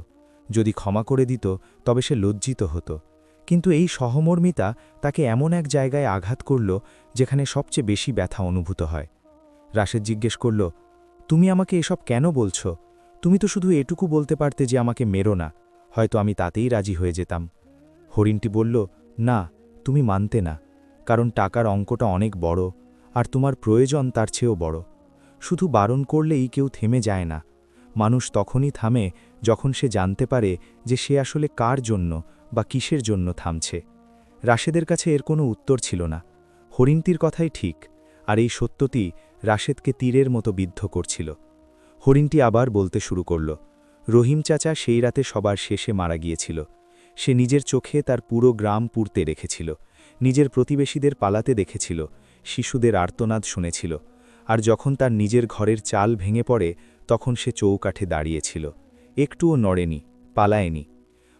যদি ক্ষমা করে দিত তবে সে লজ্জিত হতো। কিন্তু এই সহমর্মিতা তাকে এমন এক জায়গায় আঘাত করল যেখানে সবচেয়ে বেশি ব্যথা অনুভূত হয়। রাশেদ জিজ্ঞেস করল, তুমি আমাকে এসব কেন বলছ? তুমি তো শুধু এটুকু বলতে পারতে যে আমাকে মেরো না, হয়তো আমি তাতেই রাজি হয়ে যেতাম। হরিণটি বলল, না, তুমি মানতে না, কারণ টাকার অঙ্কটা অনেক বড়, আর তোমার প্রয়োজন তার চেয়েও বড়। শুধু বারণ করলেই কেউ থেমে যায় না। মানুষ তখনই থামে যখন সে জানতে পারে যে সে আসলে কার জন্য বা কিসের জন্য থামছে। রাশেদের কাছে এর কোনো উত্তর ছিল না। হরিণটির কথাই ঠিক, আর এই সত্যটি রাশেদকে তীরের মতো বিদ্ধ করছিল। হরিণটি আবার বলতে শুরু করল, রহিম চাচা সেই রাতে সবার শেষে মারা গিয়েছিল। সে নিজের চোখে তার পুরো গ্রাম পুড়তে রেখেছিল, নিজের প্রতিবেশীদের পালাতে দেখেছিল, শিশুদের আর্তনাদ শুনেছিল। আর যখন তার নিজের ঘরের চাল ভেঙে পড়ে, তখন সে চৌকাঠে দাঁড়িয়েছিল, একটুও নড়েনি, পালায়নি।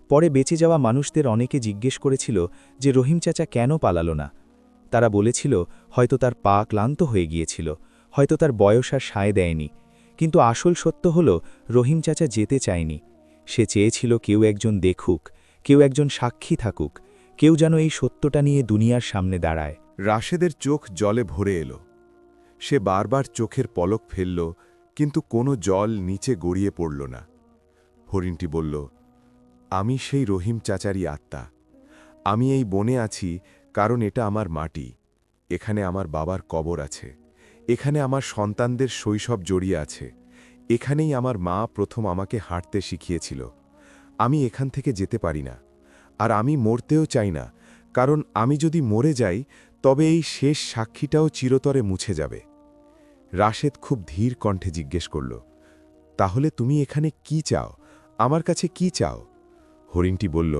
পরে বেঁচে যাওয়া মানুষদের অনেকে জিজ্ঞেস করেছিল যে রহিম চাচা কেন পালালো না। তারা বলেছিল হয়তো তার পা ক্লান্ত হয়ে গিয়েছিল, হয়তো তার বয়স আর সায় দেয়নি। কিন্তু আসল সত্য হল, রহিম চাচা যেতে চায়নি। সে চেয়েছিল কেউ একজন দেখুক, কেউ একজন সাক্ষী থাকুক, কেউ যেন এই সত্যটা নিয়ে দুনিয়ার সামনে দাঁড়ায়। রাশেদের চোখ জলে ভরে এলো। সে বারবার চোখের পলক ফেলল, কিন্তু কোনো জল নিচে গড়িয়ে পড়ল না। হরিণটি বলল, আমি সেই রহিম চাচারই আত্মা। আমি এই বনে আছি কারণ এটা আমার মাটি। এখানে আমার বাবার কবর আছে, এখানে আমার সন্তানদের শৈশব জড়িয়ে আছে, এখানেই আমার মা প্রথম আমাকে হাঁটতে শিখিয়েছিল। আমি এখান থেকে যেতে পারি না। আর আমি মরতেও চাই না, কারণ আমি যদি মরে যাই তবে এই শেষ সাক্ষীটাও চিরতরে মুছে যাবে। রাশেদ খুব ধীর কণ্ঠে জিজ্ঞেস করল, তাহলে তুমি এখানে কি চাও? আমার কাছে কি চাও? হরিণটি বলল,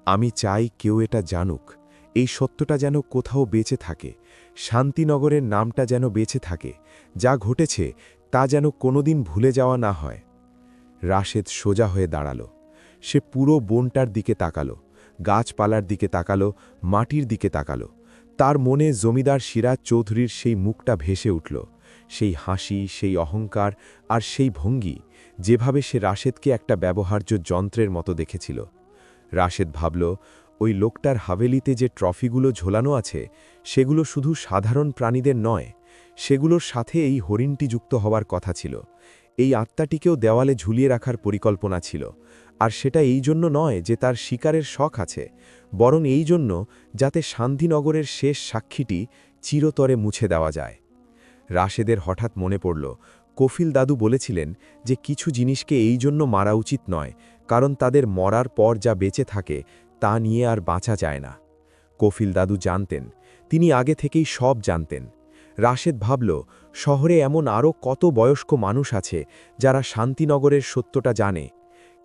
আমি চাই কেউ এটা জানুক, এই সত্যটা যেন কোথাও বেঁচে থাকে, শান্তিনগরের নামটা যেন বেঁচে থাকে, যা ঘটেছে তা যেন কোনোদিন ভুলে যাওয়া না হয়। রাশেদ সোজা হয়ে দাঁড়াল। সে পুরো বনটার দিকে তাকালো, গাছপালার দিকে তাকালো, মাটির দিকে তাকালো। তার মনে জমিদার সিরাজ চৌধুরীর সেই মুখটা ভেসে উঠল, সেই হাসি, সেই অহংকার আর সেই ভঙ্গি, যেভাবে সে রাশেদকে একটা ব্যবহার্য যন্ত্রের মতো দেখেছিল। রাশেদ ভাবল, ওই লোকটার হাভেলিতে যে ট্রফিগুলো ঝোলানো আছে সেগুলো শুধু সাধারণ প্রাণীদের নয়, সেগুলোর সাথে এই হরিণটি যুক্ত হওয়ার কথা ছিল। এই আত্মাটিকেও দেওয়ালে ঝুলিয়ে রাখার পরিকল্পনা ছিল, আর সেটা এই জন্য নয় যে তার শিকারের শখ আছে, বরং এই জন্য যাতে শান্তিনগরের শেষ সাক্ষীটি চিরতরে মুছে দেওয়া যায়। রাশেদের হঠাৎ মনে পড়ল, কফিল দাদু বলেছিলেন যে কিছু জিনিসকে এই জন্য মারা উচিত নয়, কারণ তাদের মরার পর যা বেঁচে থাকে তা নিয়ে আর বাঁচা যায় না। কফিল দাদু জানতেন, তিনি আগে থেকেই সব জানতেন। রাশেদ ভাবল, শহরে এমন আরও কত বয়স্ক মানুষ আছে যারা শান্তিনগরের সত্যটা জানে,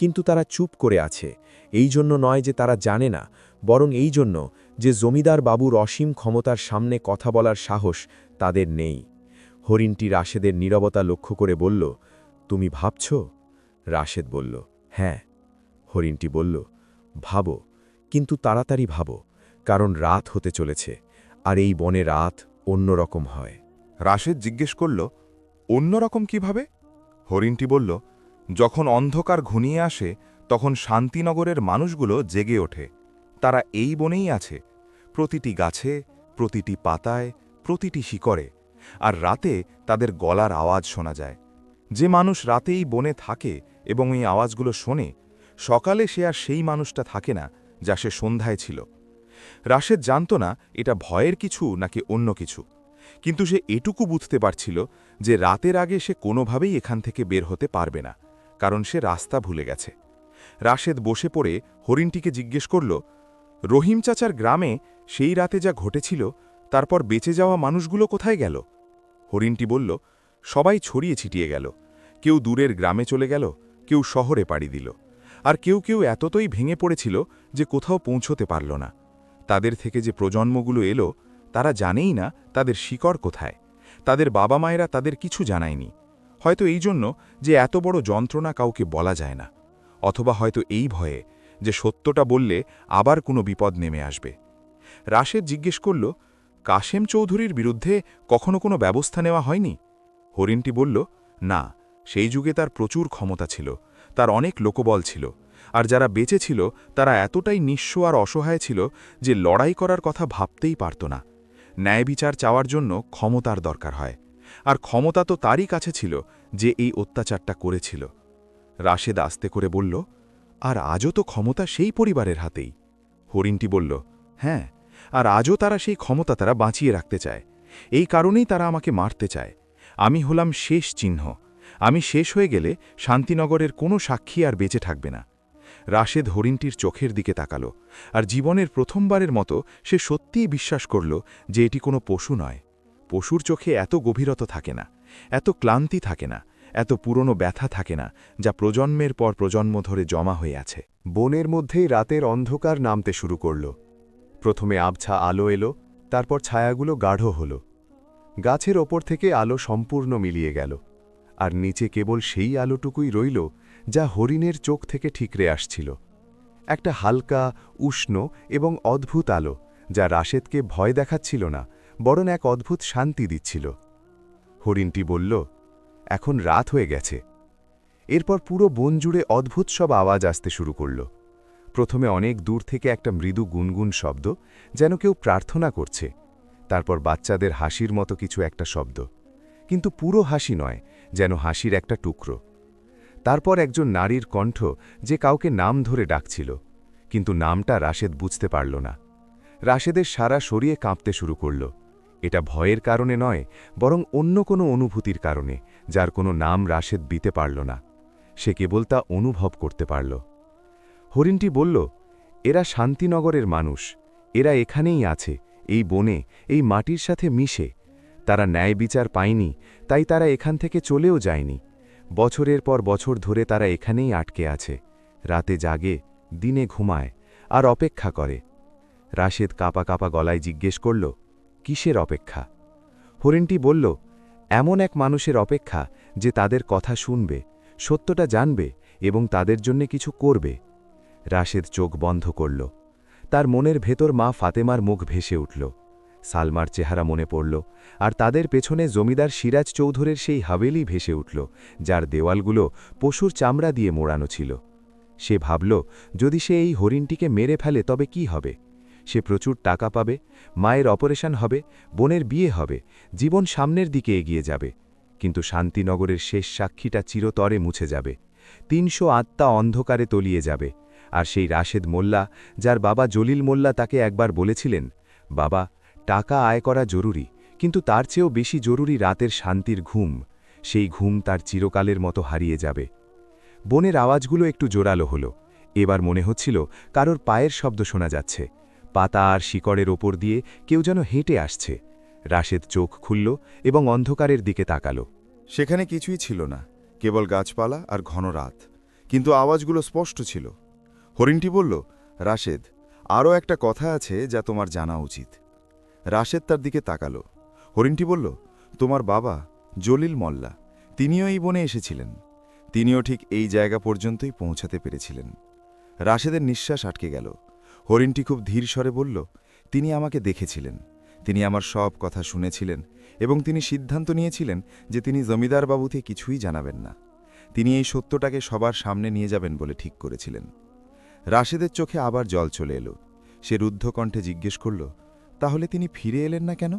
কিন্তু তারা চুপ করে আছে, এই জন্য নয় যে তারা জানে না, বরং এই জন্য যে জমিদার বাবুর অসীম ক্ষমতার সামনে কথা বলার সাহস তাদের নেই। হরিণটি রাশেদের নীরবতা লক্ষ্য করে বলল, তুমি ভাবছ? রাশেদ বলল, হ্যাঁ। হরিণটি বলল, ভাবো, কিন্তু তাড়াতাড়ি ভাবো, কারণ রাত হতে চলেছে, আর এই বনে রাত অন্যরকম হয়। রাশেদ জিজ্ঞেস করল, অন্যরকম কিভাবে? হরিণটি বলল, যখন অন্ধকার ঘনিয়ে আসে তখন শান্তিনগরের মানুষগুলো জেগে ওঠে। তারা এই বনেই আছে, প্রতিটি গাছে, প্রতিটি পাতায়, প্রতিটি শিকড়ে, আর রাতে তাদের গলার আওয়াজ শোনা যায়। যে মানুষ রাতে এই বনে থাকে এবং এই আওয়াজগুলো শোনে, সকালে সে আর সেই মানুষটা থাকে না যা সে সন্ধ্যায় ছিল। রাশেদ জানত না এটা ভয়ের কিছু নাকি অন্য কিছু, কিন্তু সে এটুকু বুঝতে পারছিল যে রাতের আগে সে কোনোভাবেই এখান থেকে বের হতে পারবে না, কারণ সে রাস্তা ভুলে গেছে। রাশেদ বসে পড়ে হরিণটিকে জিজ্ঞেস করল, রহিম চাচার গ্রামে সেই রাতে যা ঘটেছিল, তারপর বেঁচে যাওয়া মানুষগুলো কোথায় গেল? হরিণটি বলল, সবাই ছড়িয়ে ছিটিয়ে গেল। কেউ দূরের গ্রামে চলে গেল, কেউ শহরে পাড়ি দিল, আর কেউ কেউ এতটাই ভেঙে পড়েছিল যে কোথাও পৌঁছতে পারল না। তাদের থেকে যে প্রজন্মগুলো এলো, তারা জানেই না তাদের শিকড় কোথায়। তাদের বাবা মায়েরা তাদের কিছু জানায়নি, হয়তো এই জন্য যে এত বড় যন্ত্রণা কাউকে বলা যায় না, অথবা হয়তো এই ভয়ে যে সত্যটা বললে আবার কোনো বিপদ নেমে আসবে। রাশেদ জিজ্ঞেস করল, কাশেম চৌধুরীর বিরুদ্ধে কখনো কোনো ব্যবস্থা নেওয়া হয়নি? হরিণটি বলল, না, সেই যুগে তার প্রচুর ক্ষমতা ছিল, তার অনেক লোকবল ছিল, আর যারা বেঁচে ছিল তারা এতটাই নিঃস্ব আর অসহায় ছিল যে লড়াই করার কথা ভাবতেই পারত না। ন্যায় বিচার চাওয়ার জন্য ক্ষমতার দরকার হয়, আর ক্ষমতা তো তারই কাছে ছিল যে এই অত্যাচারটা করেছিল। রাশেদ আস্তে করে বলল, আর আজও তো ক্ষমতা সেই পরিবারের হাতেই। হরিণটি বলল, হ্যাঁ, আর আজও তারা সেই ক্ষমতা তারা বাঁচিয়ে রাখতে চায়। এই কারণেই তারা আমাকে মারতে চায়। আমি হলাম শেষ চিহ্ন। আমি শেষ হয়ে গেলে শান্তিনগরের কোনো সাক্ষী আর বেঁচে থাকবে না। রাশেদ হরিণটির চোখের দিকে তাকালো, আর জীবনের প্রথমবারের মতো সে সত্যিই বিশ্বাস করল যে এটি কোনো পশু নয়। পশুর চোখে এত গভীরতা থাকে না, এত ক্লান্তি থাকে না, এত পুরনো ব্যথা থাকে না, যা প্রজন্মের পর প্রজন্ম ধরে জমা হয়ে আছে। বনের মধ্যেই রাতের অন্ধকার নামতে শুরু করল। প্রথমে আবছা আলো এলো, তারপর ছায়াগুলো গাঢ় হল। গাছের ওপর থেকে আলো সম্পূর্ণ মিলিয়ে গেল, আর নিচে কেবল সেই আলোটুকুই রইল যা হরিণের চোখ থেকে ঠিকরে আসছিল। একটা হালকা, উষ্ণ এবং অদ্ভুত আলো, যা রাশেদকে ভয় দেখাচ্ছিল না, বরং এক অদ্ভুত শান্তি দিচ্ছিল। হরিণটি বলল, এখন রাত হয়ে গেছে। এরপর পুরো বন জুড়ে অদ্ভুত সব আওয়াজ আসতে শুরু করল। প্রথমে অনেক দূর থেকে একটা মৃদু গুনগুন শব্দ, যেন কেউ প্রার্থনা করছে। তারপর বাচ্চাদের হাসির মতো কিছু একটা শব্দ, কিন্তু পুরো হাসি নয়, যেন হাসির একটা টুকরো। তারপর একজন নারীর কণ্ঠ, যে কাউকে নাম ধরে ডাকছিল, কিন্তু নামটা রাশেদ বুঝতে পারল না। রাশেদের সারা শরীরে কাঁপতে শুরু করল। এটা ভয়ের কারণে নয়, বরং অন্য কোনো অনুভূতির কারণে, যার কোনো নাম রাশেদ দিতে পারল না। সে কেবল তা অনুভব করতে পারল। হরিণটি বলল, এরা শান্তিনগরের মানুষ, এরা এখানেই আছে, এই বনে, এই মাটির সাথে মিশে। তারা ন্যায় বিচার পায়নি, তাই তারা এখান থেকে চলেও যায়নি। বছরের পর বছর ধরে তারা এখানেই আটকে আছে, রাতে জাগে, দিনে ঘুমায়, আর অপেক্ষা করে। রাশেদ কাঁপা কাঁপা গলায় জিজ্ঞেস করল, কিসের অপেক্ষা? হরিণটি বলল, এমন এক মানুষের অপেক্ষা যে তাদের কথা শুনবে, সত্যটা জানবে এবং তাদের জন্য কিছু করবে। রাশেদ চোখ বন্ধ করল। তার মনের ভেতর মা ফাতেমার মুখ ভেসে উঠল, সালমার চেহারা মনে পড়ল, আর তাদের পেছনে জমিদার সিরাজ চৌধুরীর সেই হাভেলি ভেসে উঠল, যার দেওয়ালগুলো পশুর চামড়া দিয়ে মোড়ানো ছিল। সে ভাবল, যদি সে এই হরিণটিকে মেরে ফেলে তবে কি হবে? সে প্রচুর টাকা পাবে, মায়ের অপারেশন হবে, বোনের বিয়ে হবে, জীবন সামনের দিকে এগিয়ে যাবে। কিন্তু শান্তিনগরের শেষ সাক্ষীটা চিরতরে মুছে যাবে। ৩০০ আত্মা অন্ধকারে তলিয়ে যাবে। আর সেই রাশেদ মোল্লা, যার বাবা জলিল মোল্লা তাকে একবার বলেছিলেন, বাবা, টাকা আয় করা জরুরি, কিন্তু তার চেয়েও বেশি জরুরি রাতের শান্তির ঘুম। সেই ঘুম তার চিরকালের মতো হারিয়ে যাবে। বনের আওয়াজগুলো একটু জোরালো হলো। এবার মনে হচ্ছিল কারোর পায়ের শব্দ শোনা যাচ্ছে। পাতা আর শিকড়ের ওপর দিয়ে কেউ যেন হেঁটে আসছে। রাশেদ চোখ খুলল এবং অন্ধকারের দিকে তাকাল। সেখানে কিছুই ছিল না, কেবল গাছপালা আর ঘন রাত। কিন্তু আওয়াজগুলো স্পষ্ট ছিল। হরিণটি বলল, রাশেদ, আরও একটা কথা আছে যা তোমার জানা উচিত। রাশেদ তার দিকে তাকালো। হরিণটি বলল, তোমার বাবা জলিল মোল্লা, তিনিও এই বনে এসেছিলেন। তিনিও ঠিক এই জায়গা পর্যন্তই পৌঁছাতে পেরেছিলেন। রাশেদের নিঃশ্বাস আটকে গেল। হরিণটি খুব ধীর স্বরে বলল, তিনি আমাকে দেখেছিলেন, তিনি আমার সব কথা শুনেছিলেন এবং তিনি সিদ্ধান্ত নিয়েছিলেন যে তিনি জমিদার বাবুকে কিছুই জানাবেন না। তিনি এই সত্যটাকে সবার সামনে নিয়ে যাবেন বলে ঠিক করেছিলেন। রাশেদের চোখে আবার জল চলে এলো। সে রুদ্ধ কণ্ঠে জিজ্ঞেস করল, তাহলে তিনি ফিরে এলেন না কেন?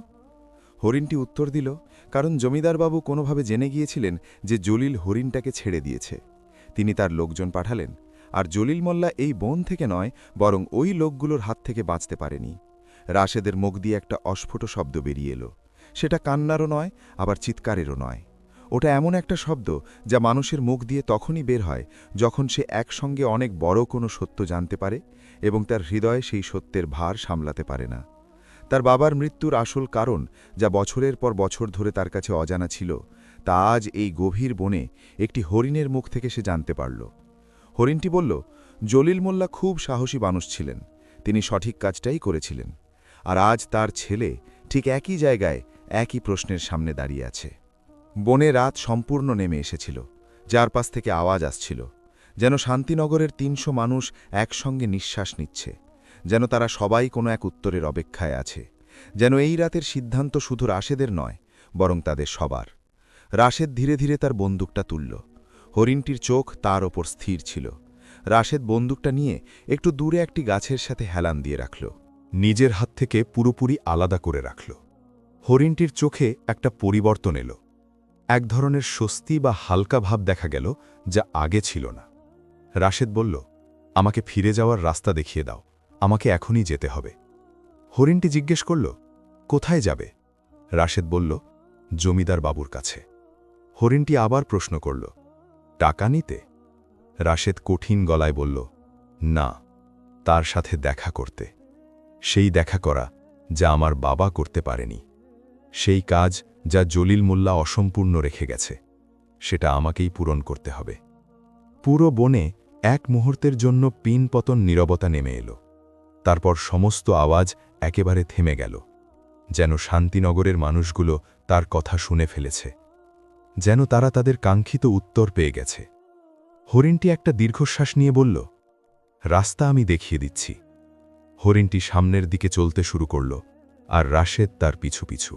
হরিণটি উত্তর দিল, কারণ জমিদারবাবু কোনোভাবে জেনে গিয়েছিলেন যে জলিল হরিণটাকে ছেড়ে দিয়েছে। তিনি তার লোকজন পাঠালেন, আর জলিল মোল্লা এই বন থেকে নয়, বরং ওই লোকগুলোর হাত থেকে বাঁচতে পারেনি। রাশেদের মুখ দিয়ে একটা অস্ফুট শব্দ বেরিয়ে এলো। সেটা কান্নারও নয়, আবার চিৎকারেরও নয়। ওটা এমন একটা শব্দ যা মানুষের মুখ দিয়ে তখনই বের হয় যখন সে একসঙ্গে অনেক বড় কোনো সত্য জানতে পারে এবং তার হৃদয়ে সেই সত্যের ভার সামলাতে পারে না। তার বাবার মৃত্যুর আসল কারণ, যা বছরের পর বছর ধরে তার কাছে অজানা ছিল, তা আজ এই গভীর বনে একটি হরিণের মুখ থেকে সে জানতে পারল। হরিণটি বলল, জলিল মোল্লা খুব সাহসী মানুষ ছিলেন, তিনি সঠিক কাজটাই করেছিলেন। আর আজ তার ছেলে ঠিক একই জায়গায় একই প্রশ্নের সামনে দাঁড়িয়ে আছে। বনে রাত সম্পূর্ণ নেমে এসেছিল। চারপাশ থেকে আওয়াজ আসছিল, যেন শান্তিনগরের ৩০০ মানুষ একসঙ্গে নিঃশ্বাস নিচ্ছে, যেন তারা সবাই কোনো এক উত্তরের অপেক্ষায় আছে, যেন এই রাতের সিদ্ধান্ত শুধু রাশেদের নয়, বরং তাদের সবার। রাশেদ ধীরে ধীরে তার বন্দুকটা তুলল। হরিণটির চোখ তার ওপর স্থির ছিল। রাশেদ বন্দুকটা নিয়ে একটু দূরে একটি গাছের সাথে হেলান দিয়ে রাখল, নিজের হাত থেকে পুরোপুরি আলাদা করে রাখল। হরিণটির চোখে একটা পরিবর্তন এলো। এক ধরনের স্বস্তি বা হালকা ভাব দেখা গেল, যা আগে ছিল না। রাশেদ বলল, আমাকে ফিরে যাওয়ার রাস্তা দেখিয়ে দাও, আমাকে এখনই যেতে হবে। হরিণটি জিজ্ঞেস করল, কোথায় যাবে? রাশেদ বলল, জমিদার বাবুর কাছে। হরিণটি আবার প্রশ্ন করল, টাকা নিতে? রাশেদ কঠিন গলায় বলল, না, তার সাথে দেখা করতে। সেই দেখা করা যা আমার বাবা করতে পারেনি, সেই কাজ যা জলিল মোল্লা অসম্পূর্ণ রেখে গেছে, সেটা আমাকেই পূরণ করতে হবে। পুরো বনে এক মুহূর্তের জন্য পিনপতন নীরবতা নেমে এলো। তারপর সমস্ত আওয়াজ একেবারে থেমে গেল, যেন শান্তিনগরের মানুষগুলো তার কথা শুনে ফেলেছে, যেন তারা তাদের কাঙ্ক্ষিত উত্তর পেয়ে গেছে। হরিণটি একটা দীর্ঘশ্বাস নিয়ে বলল, রাস্তা আমি দেখিয়ে দিচ্ছি। হরিণটি সামনের দিকে চলতে শুরু করল, আর রাশেদ তার পিছু পিছু।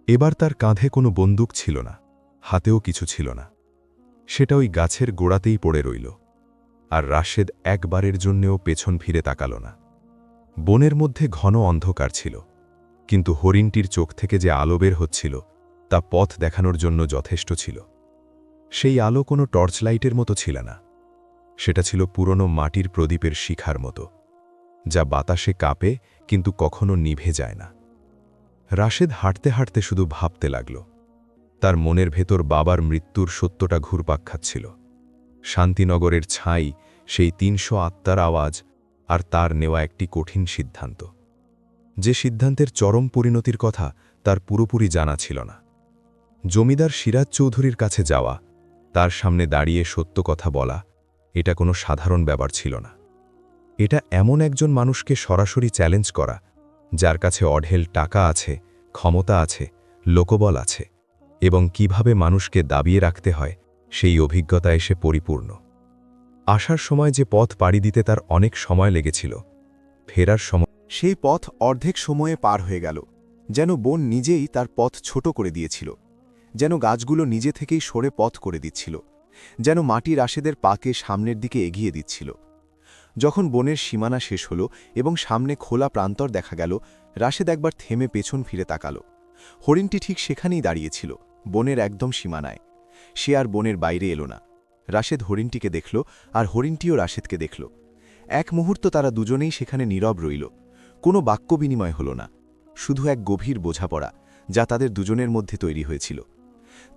এবার তার কাঁধে কোনো বন্দুক ছিল না, হাতেও কিছু ছিল না। সেটা ওই গাছের গোড়াতেই পড়ে রইল, আর রাশেদ একবারের জন্যেও পেছন ফিরে তাকাল না। বনের মধ্যে ঘন অন্ধকার ছিল, কিন্তু হরিণটির চোখ থেকে যে আলো বের হচ্ছিল তা পথ দেখানোর জন্য যথেষ্ট ছিল। সেই আলো কোনো টর্চ লাইটের মতো ছিল না, সেটা ছিল পুরনো মাটির প্রদীপের শিখার মতো, যা বাতাসে কাঁপে কিন্তু কখনো নিভে যায় না। রাশেদ হাঁটতে হাঁটতে শুধু ভাবতে লাগল। তার মনের ভেতর বাবার মৃত্যুর সত্যটা ঘুরপাক খাচ্ছিল। শান্তিনগরের ছাই, সেই ৩০০ আত্মার আওয়াজ, আর তার নেওয়া একটি কঠিন সিদ্ধান্ত, যে সিদ্ধান্তের চরম পরিণতির কথা তার পুরোপুরি জানা ছিল না। জমিদার সিরাজ চৌধুরীর কাছে যাওয়া, তার সামনে দাঁড়িয়ে সত্য কথা বলা, এটা কোনো সাধারণ ব্যাপার ছিল না। এটা এমন একজন মানুষকে সরাসরি চ্যালেঞ্জ করা, যার কাছে অঢেল টাকা আছে, ক্ষমতা আছে, লোকবল আছে, এবং কিভাবে মানুষকে দাবিয়ে রাখতে হয় সেই অভিজ্ঞতা এসে পরিপূর্ণ। আসার সময় যে পথ পাড়ি দিতে তার অনেক সময় লেগেছিল, ফেরার সময় সেই পথ অর্ধেক সময়ে পার হয়ে গেল, যেন বন নিজেই তার পথ ছোট করে দিয়েছিল, যেন গাছগুলো নিজে থেকেই সরে পথ করে দিচ্ছিল, যেন মাটি রাশেদের পাকে সামনের দিকে এগিয়ে দিচ্ছিল। যখন বনের সীমানা শেষ হল এবং সামনে খোলা প্রান্তর দেখা গেল, রাশেদ একবার থেমে পেছন ফিরে তাকাল। হরিণটি ঠিক সেখানেই দাঁড়িয়েছিল, বনের একদম সীমানায়। সে আর বনের বাইরে এলো না। রাশেদ হরিণটিকে দেখল, আর হরিণটিও রাশেদকে দেখল। এক মুহূর্ত তারা দুজনেই সেখানে নীরব রইল। কোনো বাক্য বিনিময় হল না, শুধু এক গভীর বোঝাপড়া যা তাদের দুজনের মধ্যে তৈরি হয়েছিল।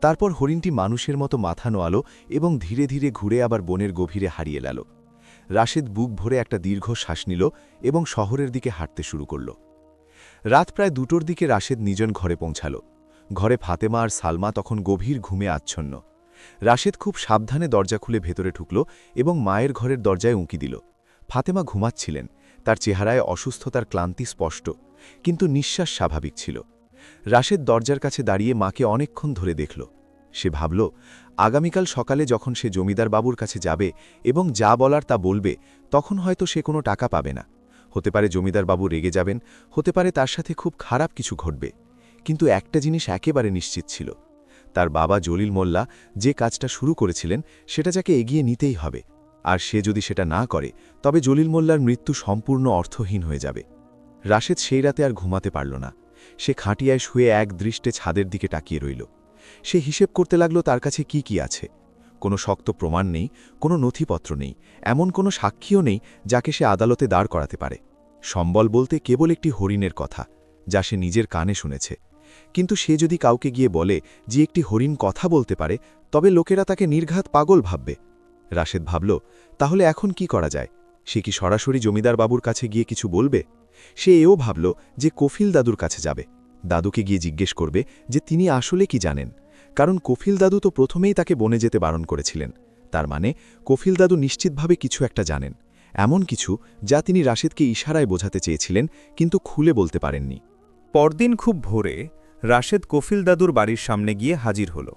তারপর হরিণটি মানুষের মতো মাথা নোয়াল এবং ধীরে ধীরে ঘুরে আবার বনের গভীরে হারিয়ে গেল। রাশেদ বুক ভরে একটা দীর্ঘ শ্বাস নিল এবং শহরের দিকে হাঁটতে শুরু করল। রাত প্রায় 2টোর দিকে রাশেদ নিজন ঘরে পৌঁছাল। ঘরে ফাতেমা আর সালমা তখন গভীর ঘুমে আচ্ছন্ন। রাশেদ খুব সাবধানে দরজা খুলে ভেতরে ঢুকল এবং মায়ের ঘরের দরজায় উঁকি দিল। ফাতেমা ঘুমাচ্ছিলেন, তার চেহারায় অসুস্থতার ক্লান্তি স্পষ্ট, কিন্তু নিঃশ্বাস স্বাভাবিক ছিল। রাশেদ দরজার কাছে দাঁড়িয়ে মাকে অনেকক্ষণ ধরে দেখল। সে ভাবল, আগামীকাল সকালে যখন সে জমিদার বাবুর কাছে যাবে এবং যা বলার তা বলবে, তখন হয়তো সে কোনো টাকা পাবে না। হতে পারে জমিদার বাবু রেগে যাবেন, হতে পারে তার সাথে খুব খারাপ কিছু ঘটবে। কিন্তু একটা জিনিস একেবারে নিশ্চিত ছিল, তার বাবা জলিল মোল্লা যে কাজটা শুরু করেছিলেন সেটা যাকে এগিয়ে নিতেই হবে, আর সে যদি সেটা না করে তবে জলিল মোল্লার মৃত্যু সম্পূর্ণ অর্থহীন হয়ে যাবে। রাশেদ সেই রাতে আর ঘুমাতে পারল না। সে খাটিয়ায় শুয়ে এক দৃষ্টে ছাদের দিকে তাকিয়ে রইল। সে হিসেব করতে লাগল তার কাছে কি কি আছে। কোনো শক্ত প্রমাণ নেই, কোনো নথিপত্র নেই, এমন কোনো সাক্ষীও নেই যাকে সে আদালতে দাঁড় করাতে পারে। সম্বল বলতে কেবল একটি হরিণের কথা, যা সে নিজের কানে শুনেছে। কিন্তু সে যদি কাউকে গিয়ে বলে যে একটি হরিণ কথা বলতে পারে, তবে লোকেরা তাকে নির্ঘাত পাগল ভাববে। রাশেদ ভাবল, তাহলে এখন কি করা যায়? সে কি সরাসরি জমিদার বাবুর কাছে গিয়ে কিছু বলবে? সে এও ভাবল যে কফিল দাদুর কাছে যাবে, দাদুকে গিয়ে জিজ্ঞেস করবে যে তিনি আসলে কি জানেন, কারণ কফিল দাদু তো প্রথমেই তাকে বনে যেতে বারণ করেছিলেন। তার মানে কফিল দাদু নিশ্চিতভাবে কিছু একটা জানেন, এমন কিছু যা তিনি রাশেদকে ইশারায় বোঝাতে চেয়েছিলেন কিন্তু খুলে বলতে পারেননি। পরদিন খুব ভোরে রাশেদ কফিল দাদুর বাড়ির সামনে গিয়ে হাজির হল।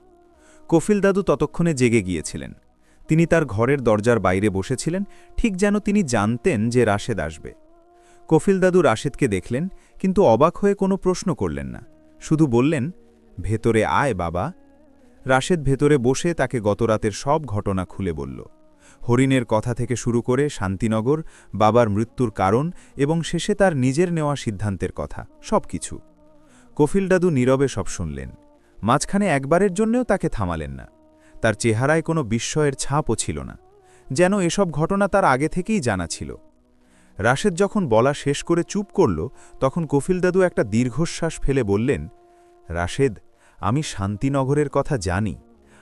কফিল দাদু ততক্ষণে জেগে গিয়েছিলেন। তিনি তার ঘরের দরজার বাইরে বসেছিলেন, ঠিক যেন তিনি জানতেন যে রাশেদ আসবে। কফিল দাদু রাশেদকে দেখলেন, কিন্তু অবাক হয়ে কোনো প্রশ্ন করলেন না, শুধু বললেন, ভেতরে আয় বাবা। রাশেদ ভেতরে বসে তাকে গতরাতের সব ঘটনা খুলে বলল। হরিণের কথা থেকে শুরু করে শান্তিনগর, বাবার মৃত্যুর কারণ এবং শেষে তার নিজের নেওয়া সিদ্ধান্তের কথা, সব কিছু। কফিল দাদু নীরবে সব শুনলেন, মাঝখানে একবারের জন্যও তাকে থামালেন না। তার চেহারায় কোনো বিস্ময়ের ছাপও ছিল না, যেন এসব ঘটনা তার আগে থেকেই জানা ছিল। রাশেদ যখন বলা শেষ করে চুপ করল, তখন কফিল দাদু একটা দীর্ঘশ্বাস ফেলে বললেন, রাশেদ, আমি শান্তিনগরের কথা জানি।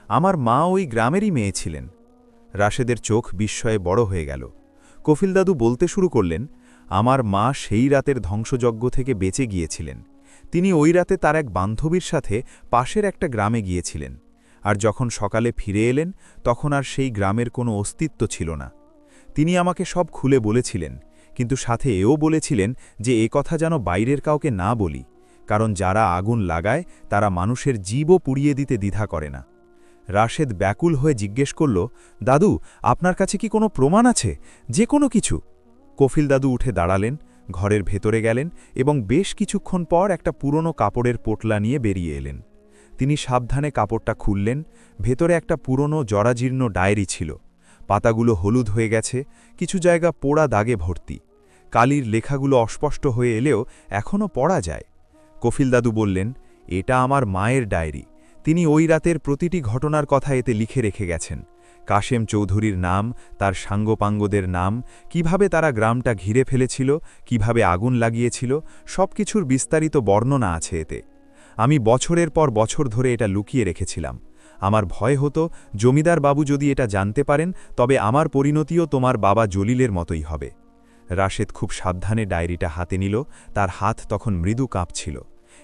আমার মা ওই গ্রামেরই মেয়ে ছিলেন। রাশেদের চোখ বিস্ময়ে বড় হয়ে গেল। কফিল দাদু বলতে শুরু করলেন, আমার মা সেই রাতের ধ্বংসযজ্ঞ থেকে বেঁচে গিয়েছিলেন। তিনি ওই রাতে তার এক বান্ধবীর সাথে পাশের একটা গ্রামে গিয়েছিলেন, আর যখন সকালে ফিরে এলেন তখন আর সেই গ্রামের কোনো অস্তিত্ব ছিল না। তিনি আমাকে সব খুলে বলেছিলেন, কিন্তু সাথে এও বলেছিলেন যে এ কথা যেন বাইরের কাউকে না বলি, কারণ যারা আগুন লাগায় তারা মানুষের জীবও পুড়িয়ে দিতে দ্বিধা করে না। রাশেদ ব্যাকুল হয়ে জিজ্ঞেস করল, দাদু, আপনার কাছে কি কোনো প্রমাণ আছে, যে কোনো কিছু? কফিল দাদু উঠে দাঁড়ালেন, ঘরের ভেতরে গেলেন এবং বেশ কিছুক্ষণ পর একটা পুরনো কাপড়ের পোটলা নিয়ে বেরিয়ে এলেন। তিনি সাবধানে কাপড়টা খুললেন। ভেতরে একটা পুরনো জরাজীর্ণ ডায়েরি ছিল। পাতাগুলো হলুদ হয়ে গেছে, কিছু জায়গা পোড়া দাগে ভর্তি। কালির লেখাগুলো অস্পষ্ট হয়ে এলেও এখনও পড়া যায়। কফিল দাদু বললেন, এটা আমার মায়ের ডায়েরি। তিনি ওই রাতের প্রতিটি ঘটনার কথা এতে লিখে রেখে গেছেন। কাশেম চৌধুরীর নাম, তার সাঙ্গপাঙ্গদের নাম, কিভাবে তারা গ্রামটা ঘিরে ফেলেছিল, কিভাবে আগুন লাগিয়েছিল, সবকিছুর বিস্তারিত বর্ণনা আছে এতে। আমি বছরের পর বছর ধরে এটা লুকিয়ে রেখেছিলাম। আমার ভয় হতো জমিদার বাবু যদি এটা জানতে পারেন তবে আমার পরিণতিও তোমার বাবা জলিলের মতোই হবে। রাশেদ খুব সাবধানে ডায়েরিটা হাতে নিল, তার হাত তখন মৃদু কাঁপছিল।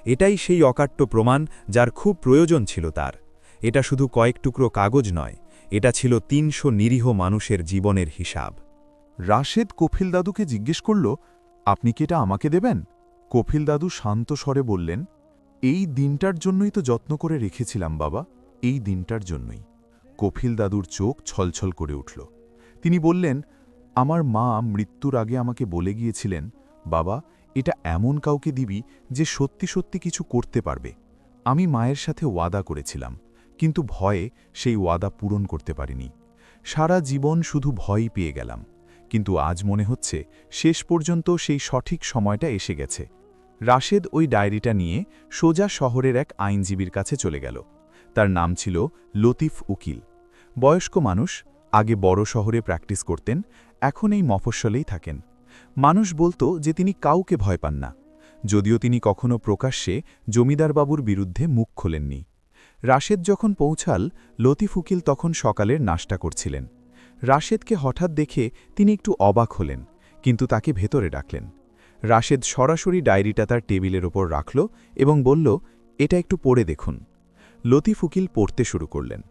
এটাই সেই অকাট্য প্রমাণ যার খুব প্রয়োজন ছিল তার। এটা শুধু কয়েক টুকরো কাগজ নয়, এটা ছিল ৩০০ নিরীহ মানুষের জীবনের হিসাব। রাশেদ কফিল দাদুকে জিজ্ঞেস করল, আপনি কি এটা আমাকে দেবেন? কফিল দাদু শান্ত স্বরে বললেন, এই দিনটার জন্যই তো যত্ন করে রেখেছিলাম বাবা, এই দিনটার জন্যই। কফিল দাদুর চোখ ছলছল করে উঠল। তিনি বললেন, আমার মা মৃত্যুর আগে আমাকে বলে গিয়েছিলেন, বাবা, এটা এমন কাউকে দিবি যে সত্যি সত্যি কিছু করতে পারবে। আমি মায়ের সাথে ওয়াদা করেছিলাম, কিন্তু ভয়ে সেই ওয়াদা পূরণ করতে পারিনি। সারা জীবন শুধু ভয়ই পেয়ে গেলাম, কিন্তু আজ মনে হচ্ছে শেষ পর্যন্ত সেই সঠিক সময়টা এসে গেছে। রাশেদ ওই ডায়েরিটা নিয়ে সোজা শহরের এক আইনজীবীর কাছে চলে গেল। তার নাম ছিল লতিফ উকিল। বয়স্ক মানুষ, আগে বড় শহরে প্র্যাকটিস করতেন, এখন এই মফস্বলেই থাকেন। মানুষ বলতো যে তিনি কাউকে ভয় পান না, যদিও তিনি কখনো প্রকাশ্যে জমিদারবাবুর বিরুদ্ধে মুখ খোলেননি। রাশেদ যখন পৌঁছাল, লতিফ উকিল তখন সকালের নাশতা করছিলেন। রাশেদকে হঠাৎ দেখে তিনি একটু অবাক হলেন, কিন্তু তাকে ভেতরে ডাকলেন। রাশেদ সরাসরি ডায়েরিটা তার টেবিলের ওপর রাখল এবং বলল, এটা একটু পড়ে দেখুন। লতিফ উকিল পড়তে শুরু করলেন।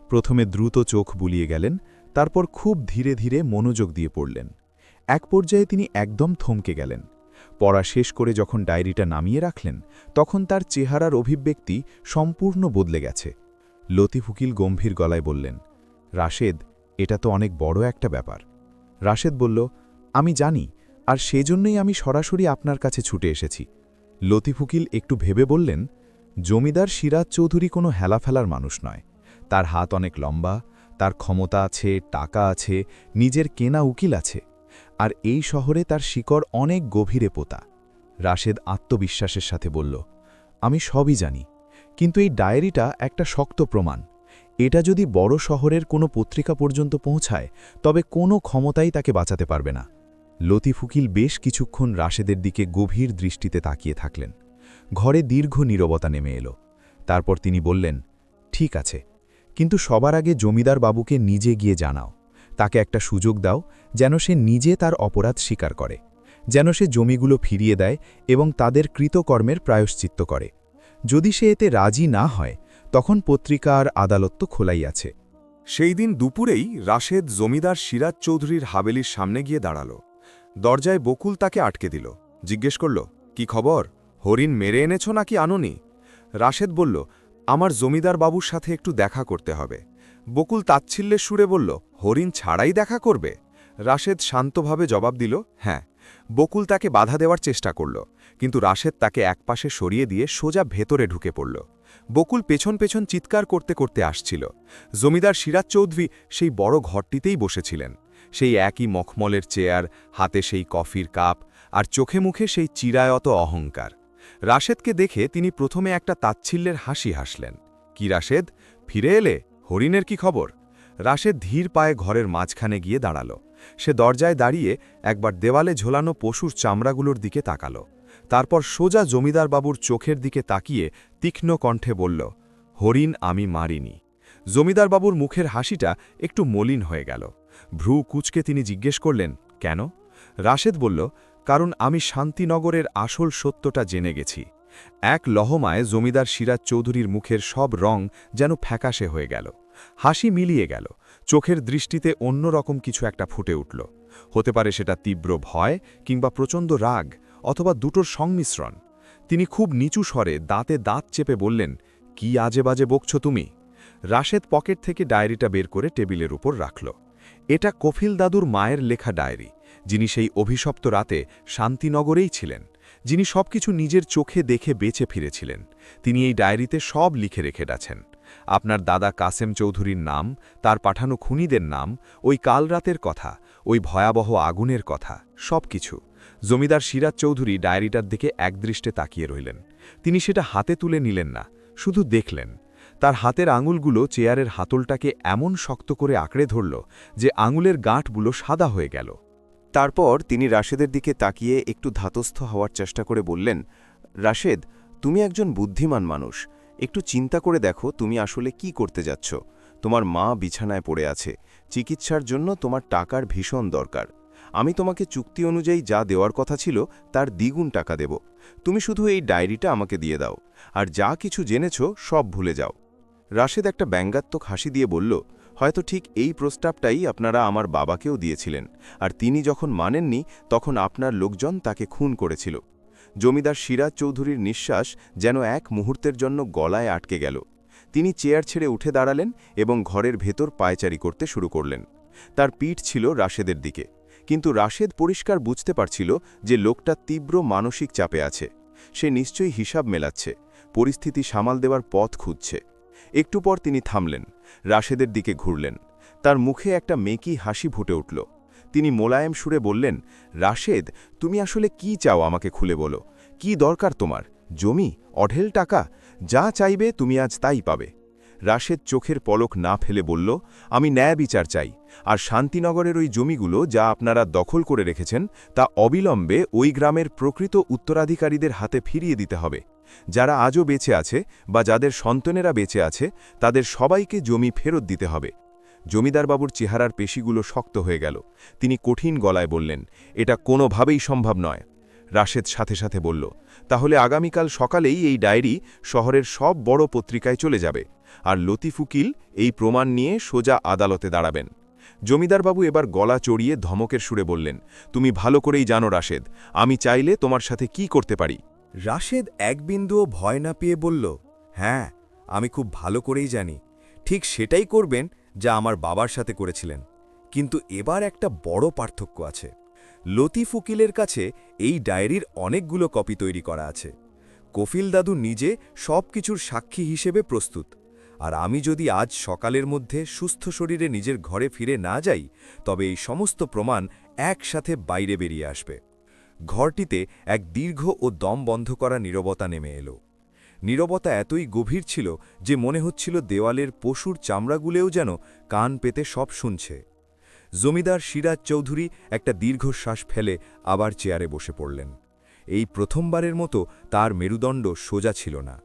প্রথমে দ্রুত চোখ বুলিয়ে গেলেন, তারপর খুব ধীরে ধীরে মনোযোগ দিয়ে পড়লেন। এক পর্যায়ে তিনি একদম থমকে গেলেন। পড়া শেষ করে যখন ডায়েরিটা নামিয়ে রাখলেন, তখন তার চেহারার অভিব্যক্তি সম্পূর্ণ বদলে গেছে। লতিফ উকিল গম্ভীর গলায় বললেন, রাশেদ, এটা তো অনেক বড় একটা ব্যাপার। রাশেদ বলল, আমি জানি, আর সেজন্যই আমি সরাসরি আপনার কাছে ছুটে এসেছি। লতিফ উকিল একটু ভেবে বললেন, জমিদার সিরাজ চৌধুরী কোনো হেলাফেলার মানুষ নয়। তার হাত অনেক লম্বা, তার ক্ষমতা আছে, টাকা আছে, নিজের কেনা উকিল আছে, আর এই শহরে তার শিকড় অনেক গভীরে পোতা। রাশেদ আত্মবিশ্বাসের সাথে বলল, আমি সবই জানি, কিন্তু এই ডায়েরিটা একটা শক্ত প্রমাণ। এটা যদি বড় শহরের কোনো পত্রিকা পর্যন্ত পৌঁছায়, তবে কোনো ক্ষমতাই তাকে বাঁচাতে পারবে না। লতিফ উকিল বেশ কিছুক্ষণ রাশেদের দিকে গভীর দৃষ্টিতে তাকিয়ে থাকলেন। ঘরে দীর্ঘ নীরবতা নেমে এলো। তারপর তিনি বললেন, ঠিক আছে, কিন্তু সবার আগে জমিদার বাবুকে নিজে গিয়ে জানাও। তাকে একটা সুযোগ দাও, যেন সে নিজে তার অপরাধ স্বীকার করে, যেন সে জমিগুলো ফিরিয়ে দেয় এবং তাদের কৃতকর্মের প্রায়শ্চিত্ত করে। যদি সে এতে রাজি না হয়, তখন পত্রিকা আর আদালত তো খোলাই আছে। সেই দিন দুপুরেই রাশেদ জমিদার সিরাজ চৌধুরীর হাবেলির সামনে গিয়ে দাঁড়াল। দরজায় বকুল তাকে আটকে দিল। জিজ্ঞেস করল, কি খবর? হরিণ মেরে এনেছ নাকি আনোনি? রাশেদ বলল, আমার জমিদার বাবুর সাথে একটু দেখা করতে হবে। বকুল তাচ্ছিল্যের সুরে বলল, হরিণ ছাড়াই দেখা করবে? রাশেদ শান্তভাবে জবাব দিল, হ্যাঁ। বকুল তাকে বাধা দেওয়ার চেষ্টা করল, কিন্তু রাশেদ তাকে একপাশে সরিয়ে দিয়ে সোজা ভেতরে ঢুকে পড়ল। বকুল পেছন পেছন চিৎকার করতে করতে আসছিল। জমিদার সিরাজ চৌধুরী সেই বড় ঘরটিতেই বসেছিলেন। সেই একই মখমলের চেয়ার, হাতে সেই কফির কাপ, আর চোখে মুখে সেই চিরায়ত অহংকার। রাশেদকে দেখে তিনি প্রথমে একটা তাচ্ছিল্যের হাসি হাসলেন। কি রাশেদ, ফিরে এলে? হরিণের কি খবর? রাশেদ ধীর পায়ে ঘরের মাঝখানে গিয়ে দাঁড়াল। সে দরজায় দাঁড়িয়ে একবার দেওয়ালে ঝোলানো পশুর চামড়াগুলোর দিকে তাকাল। তারপর সোজা জমিদার বাবুর চোখের দিকে তাকিয়ে তীক্ষ্ণ কণ্ঠে বলল, হরিণ আমি মারিনি। জমিদার বাবুর মুখের হাসিটা একটু মলিন হয়ে গেল। ভ্রু কুচকে তিনি জিজ্ঞেস করলেন, কেন? রাশেদ বলল, কারণ আমি শান্তিনগরের আসল সত্যটা জেনে গেছি। এক লহমায় জমিদার সিরাজ চৌধুরীর মুখের সব রং যেন ফ্যাকাশে হয়ে গেল। হাসি মিলিয়ে গেল, চোখের দৃষ্টিতে অন্যরকম কিছু একটা ফুটে উঠল। হতে পারে সেটা তীব্র ভয়, কিংবা প্রচণ্ড রাগ, অথবা দুটোর সংমিশ্রণ। তিনি খুব নিচু স্বরে দাঁতে দাঁত চেপে বললেন, কি আজে বাজে বকছ তুমি? রাশেদ পকেট থেকে ডায়েরিটা বের করে টেবিলের উপর রাখল। এটা কফিল দাদুর মায়ের লেখা ডায়েরি, যিনি সেই অভিশপ্ত রাতে শান্তিনগরেই ছিলেন, যিনি সবকিছু নিজের চোখে দেখে বেঁচে ফিরেছিলেন। তিনি এই ডায়েরিতে সব লিখে রেখে গেছেন। আপনার দাদা কাসেম চৌধুরীর নাম, তার পাঠানো খুনিদের নাম, ওই কাল রাতের কথা, ওই ভয়াবহ আগুনের কথা, সবকিছু। জমিদার সিরাজ চৌধুরী ডায়েরিটার দিকে একদৃষ্টে তাকিয়ে রইলেন। তিনি সেটা হাতে তুলে নিলেন না, শুধু দেখলেন। তার হাতের আঙুলগুলো চেয়ারের হাতলটাকে এমন শক্ত করে আঁকড়ে ধরল যে আঙুলের গাঁটগুলো সাদা হয়ে গেল। তারপর তিনি রাশেদের দিকে তাকিয়ে একটু ধাতস্থ হওয়ার চেষ্টা করে বললেন, রাশেদ, তুমি একজন বুদ্ধিমান মানুষ। একটু চিন্তা করে দেখো তুমি আসলে কি করতে যাচ্ছ। তোমার মা বিছানায় পড়ে আছে, চিকিৎসার জন্য তোমার টাকার ভীষণ দরকার। আমি তোমাকে চুক্তি অনুযায়ী যা দেওয়ার কথা ছিল তার দ্বিগুণ টাকা দেব। তুমি শুধু এই ডায়েরিটা আমাকে দিয়ে দাও, আর যা কিছু জেনেছ সব ভুলে যাও। রাশেদ একটা ব্যঙ্গাত্মক হাসি দিয়ে বলল, হয়তো ঠিক এই প্রস্তাবটাই আপনারা আমার বাবাকেও দিয়েছিলেন, আর তিনি যখন মানেননি তখন আপনার লোকজন তাকে খুন করেছিল। জমিদার সিরাজ চৌধুরীর নিঃশ্বাস যেন এক মুহূর্তের জন্য গলায় আটকে গেল। তিনি চেয়ার ছেড়ে উঠে দাঁড়ালেন এবং ঘরের ভেতর পায়চারি করতে শুরু করলেন। তার পিঠ ছিল রাশেদের দিকে, কিন্তু রাশেদ পরিষ্কার বুঝতে পারছিল যে লোকটা তীব্র মানসিক চাপে আছে। সে নিশ্চয়ই হিসাব মেলাচ্ছে, পরিস্থিতি সামাল দেওয়ার পথ খুঁজছে। একটু পর তিনি থামলেন, রাশেদের দিকে ঘুরলেন। তার মুখে একটা মেকি হাসি ফুটে উঠল। তিনি মোলায়েম সুরে বললেন, রাশেদ, তুমি আসলে কি চাও আমাকে খুলে বলো। কি দরকার তোমার? জমি, অঢেল টাকা? যা চাইবে তুমি আজ তাই পাবে। রাশেদ চোখের পলক না ফেলে বলল, আমি ন্যায় বিচার চাই, আর শান্তিনগরের ওই জমিগুলো যা আপনারা দখল করে রেখেছেন তা অবিলম্বে ওই গ্রামের প্রকৃত উত্তরাধিকারীদের হাতে ফিরিয়ে দিতে হবে। যারা আজও বেঁচে আছে বা যাদের সন্তানেরা বেঁচে আছে তাদের সবাইকে জমি ফেরত দিতে হবে। জমিদারবাবুর চেহারার পেশিগুলো শক্ত হয়ে গেল। তিনি কঠিন গলায় বললেন, এটা কোনোভাবেই সম্ভব নয়। রাশেদ সাথে সাথে বলল, তাহলে আগামীকাল সকালেই এই ডায়েরি শহরের সব বড় পত্রিকায় চলে যাবে, আর লতিফ উকিল এই প্রমাণ নিয়ে সোজা আদালতে দাঁড়াবেন। জমিদারবাবু এবার গলা চড়িয়ে ধমকের সুরে বললেন, তুমি ভালো করেই জানো রাশেদ, আমি চাইলে তোমার সাথে কি করতে পারি। রাশেদ এক বিন্দুও ভয় না পেয়ে বলল, হ্যাঁ, আমি খুব ভালো করেই জানি, ঠিক সেটাই করবেন যা আমার বাবার সাথে করেছিলেন। কিন্তু এবার একটা বড় পার্থক্য আছে। লতিফ উকিলের কাছে এই ডায়েরির অনেকগুলো কপি তৈরি করা আছে। কফিল দাদু নিজে সব কিছুর সাক্ষী হিসেবে প্রস্তুত, আর আমি যদি আজ সকালের মধ্যে সুস্থ শরীরে নিজের ঘরে ফিরে না যাই, তবে এই সমস্ত প্রমাণ একসাথে বাইরে বেরিয়ে আসবে। ঘরটিতে এক দীর্ঘ ও দম বন্ধ করা নীরবতা নেমে এলো। নীরবতা এতই গভীর ছিল যে মনে হচ্ছিল দেওয়ালের পশুর চামড়াগুলোও যেন কান পেতে সব শুনছে। জমিদার সিরাজ চৌধুরী একটা দীর্ঘশ্বাস ফেলে আবার চেয়ারে বসে পড়লেন। এই প্রথমবারের মতো তার মেরুদণ্ড সোজা ছিল না।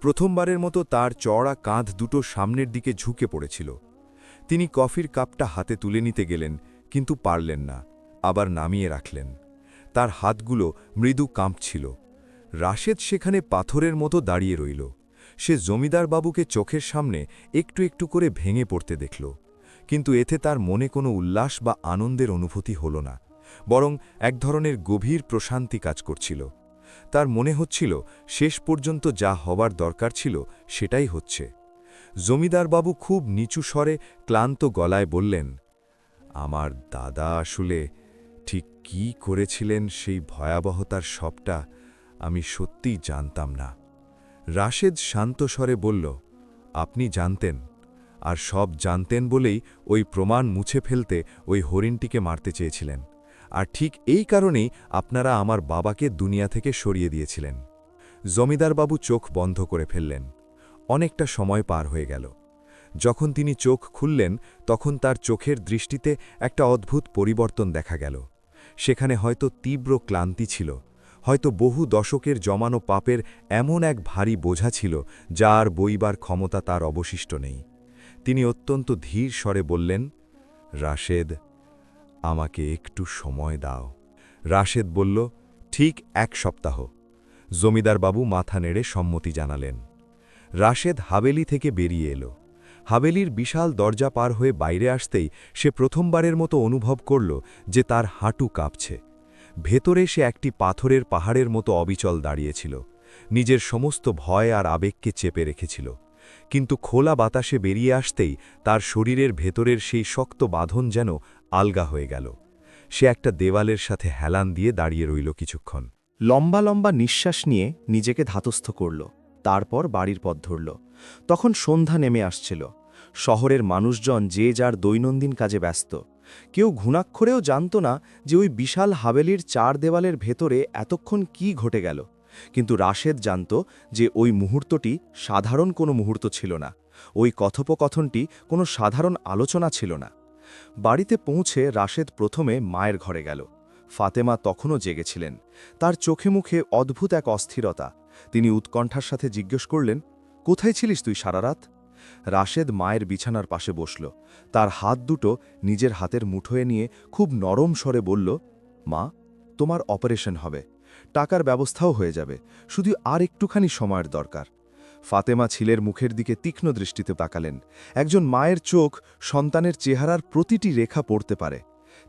প্রথমবারের মতো তার চওড়া কাঁধ দুটো সামনের দিকে ঝুঁকে পড়েছিল। তিনি কফির কাপটা হাতে তুলে নিতে গেলেন, কিন্তু পারলেন না, আবার নামিয়ে রাখলেন। তার হাতগুলো মৃদু কাঁপছিল। রাশেদ সেখানে পাথরের মতো দাঁড়িয়ে রইল। সে জমিদার বাবুকে চোখের সামনে একটু একটু করে ভেঙে পড়তে দেখল, কিন্তু এতে তার মনে কোনো উল্লাস বা আনন্দের অনুভূতি হল না, বরং এক ধরনের গভীর প্রশান্তি কাজ করছিল। তার মনে হচ্ছিল শেষ পর্যন্ত যা হবার দরকার ছিল সেটাই হচ্ছে। জমিদারবাবু খুব নিচু স্বরে ক্লান্ত গলায় বললেন, আমার দাদা আসলে ঠিক কি করেছিলেন সেই ভয়াবহতার সবটা আমি সত্যিই জানতাম না। রাশেদ শান্ত স্বরে বলল, আপনি জানতেন, আর সব জানতেন বলেই ওই প্রমাণ মুছে ফেলতে ওই হরিণটিকে মারতে চেয়েছিলেন, আর ঠিক এই কারণেই আপনারা আমার বাবাকে দুনিয়া থেকে সরিয়ে দিয়েছিলেন। জমিদারবাবু চোখ বন্ধ করে ফেললেন। অনেকটা সময় পার হয়ে গেল। যখন তিনি চোখ খুললেন তখন তার চোখের দৃষ্টিতে একটা অদ্ভুত পরিবর্তন দেখা গেল। সেখানে হয়তো তীব্র ক্লান্তি ছিল, হয়তো বহু দশকের জমানো পাপের এমন এক ভারী বোঝা ছিল যা আর বইবার ক্ষমতা তার অবশিষ্ট নেই। তিনি অত্যন্ত ধীর স্বরে বললেন, রাশেদ, আমাকে একটু সময় দাও। রাশেদ বলল, ঠিক 1 সপ্তাহ। জমিদারবাবু মাথা নেড়ে সম্মতি জানালেন। রাশেদ হাবেলি থেকে বেরিয়ে এলো। হাবেলির বিশাল দরজা পার হয়ে বাইরে আসতেই সে প্রথমবারের মতো অনুভব করল যে তার হাঁটু কাঁপছে। ভেতরে সে একটি পাথরের পাহাড়ের মতো অবিচল দাঁড়িয়েছিল, নিজের সমস্ত ভয় আর আবেগকে চেপে রেখেছিল। কিন্তু খোলা বাতাসে বেরিয়ে আসতেই তার শরীরের ভেতরের সেই শক্ত বাঁধন যেন আলগা হয়ে গেল। সে একটা দেওয়ালের সাথে হেলান দিয়ে দাঁড়িয়ে রইল কিছুক্ষণ। লম্বা লম্বা নিঃশ্বাস নিয়ে নিজেকে ধাতস্থ করল, তারপর বাড়ির পথ ধরল। তখন সন্ধ্যা নেমে আসছিল। শহরের মানুষজন যে যার দৈনন্দিন কাজে ব্যস্ত। কেউ ঘুণাক্ষরেও জানত না যে ওই বিশাল হাবেলির 4 দেওয়ালের ভেতরে এতক্ষণ কি ঘটে গেল। কিন্তু রাশেদ জানত যে ওই মুহূর্তটি সাধারণ কোনো মুহূর্ত ছিল না, ওই কথোপকথনটি কোনো সাধারণ আলোচনা ছিল না। বাড়িতে পৌঁছে রাশেদ প্রথমে মায়ের ঘরে গেল। ফাতেমা তখনও জেগেছিলেন। তার চোখে মুখে অদ্ভুত এক অস্থিরতা। তিনি উৎকণ্ঠার সাথে জিজ্ঞেস করলেন, কোথায় ছিলিস তুই সারা রাত? রাশেদ মায়ের বিছানার পাশে বসল, তার হাত দুটো নিজের হাতের মুঠোয় নিয়ে খুব নরম স্বরে বলল, মা, তোমার অপারেশন হবে, টাকার ব্যবস্থাও হয়ে যাবে, শুধু আর একটুখানি সময়ের দরকার। ফাতেমা ছেলের মুখের দিকে তীক্ষ্ণ দৃষ্টিতে তাকালেন। একজন মায়ের চোখ সন্তানের চেহারার প্রতিটি রেখা পড়তে পারে।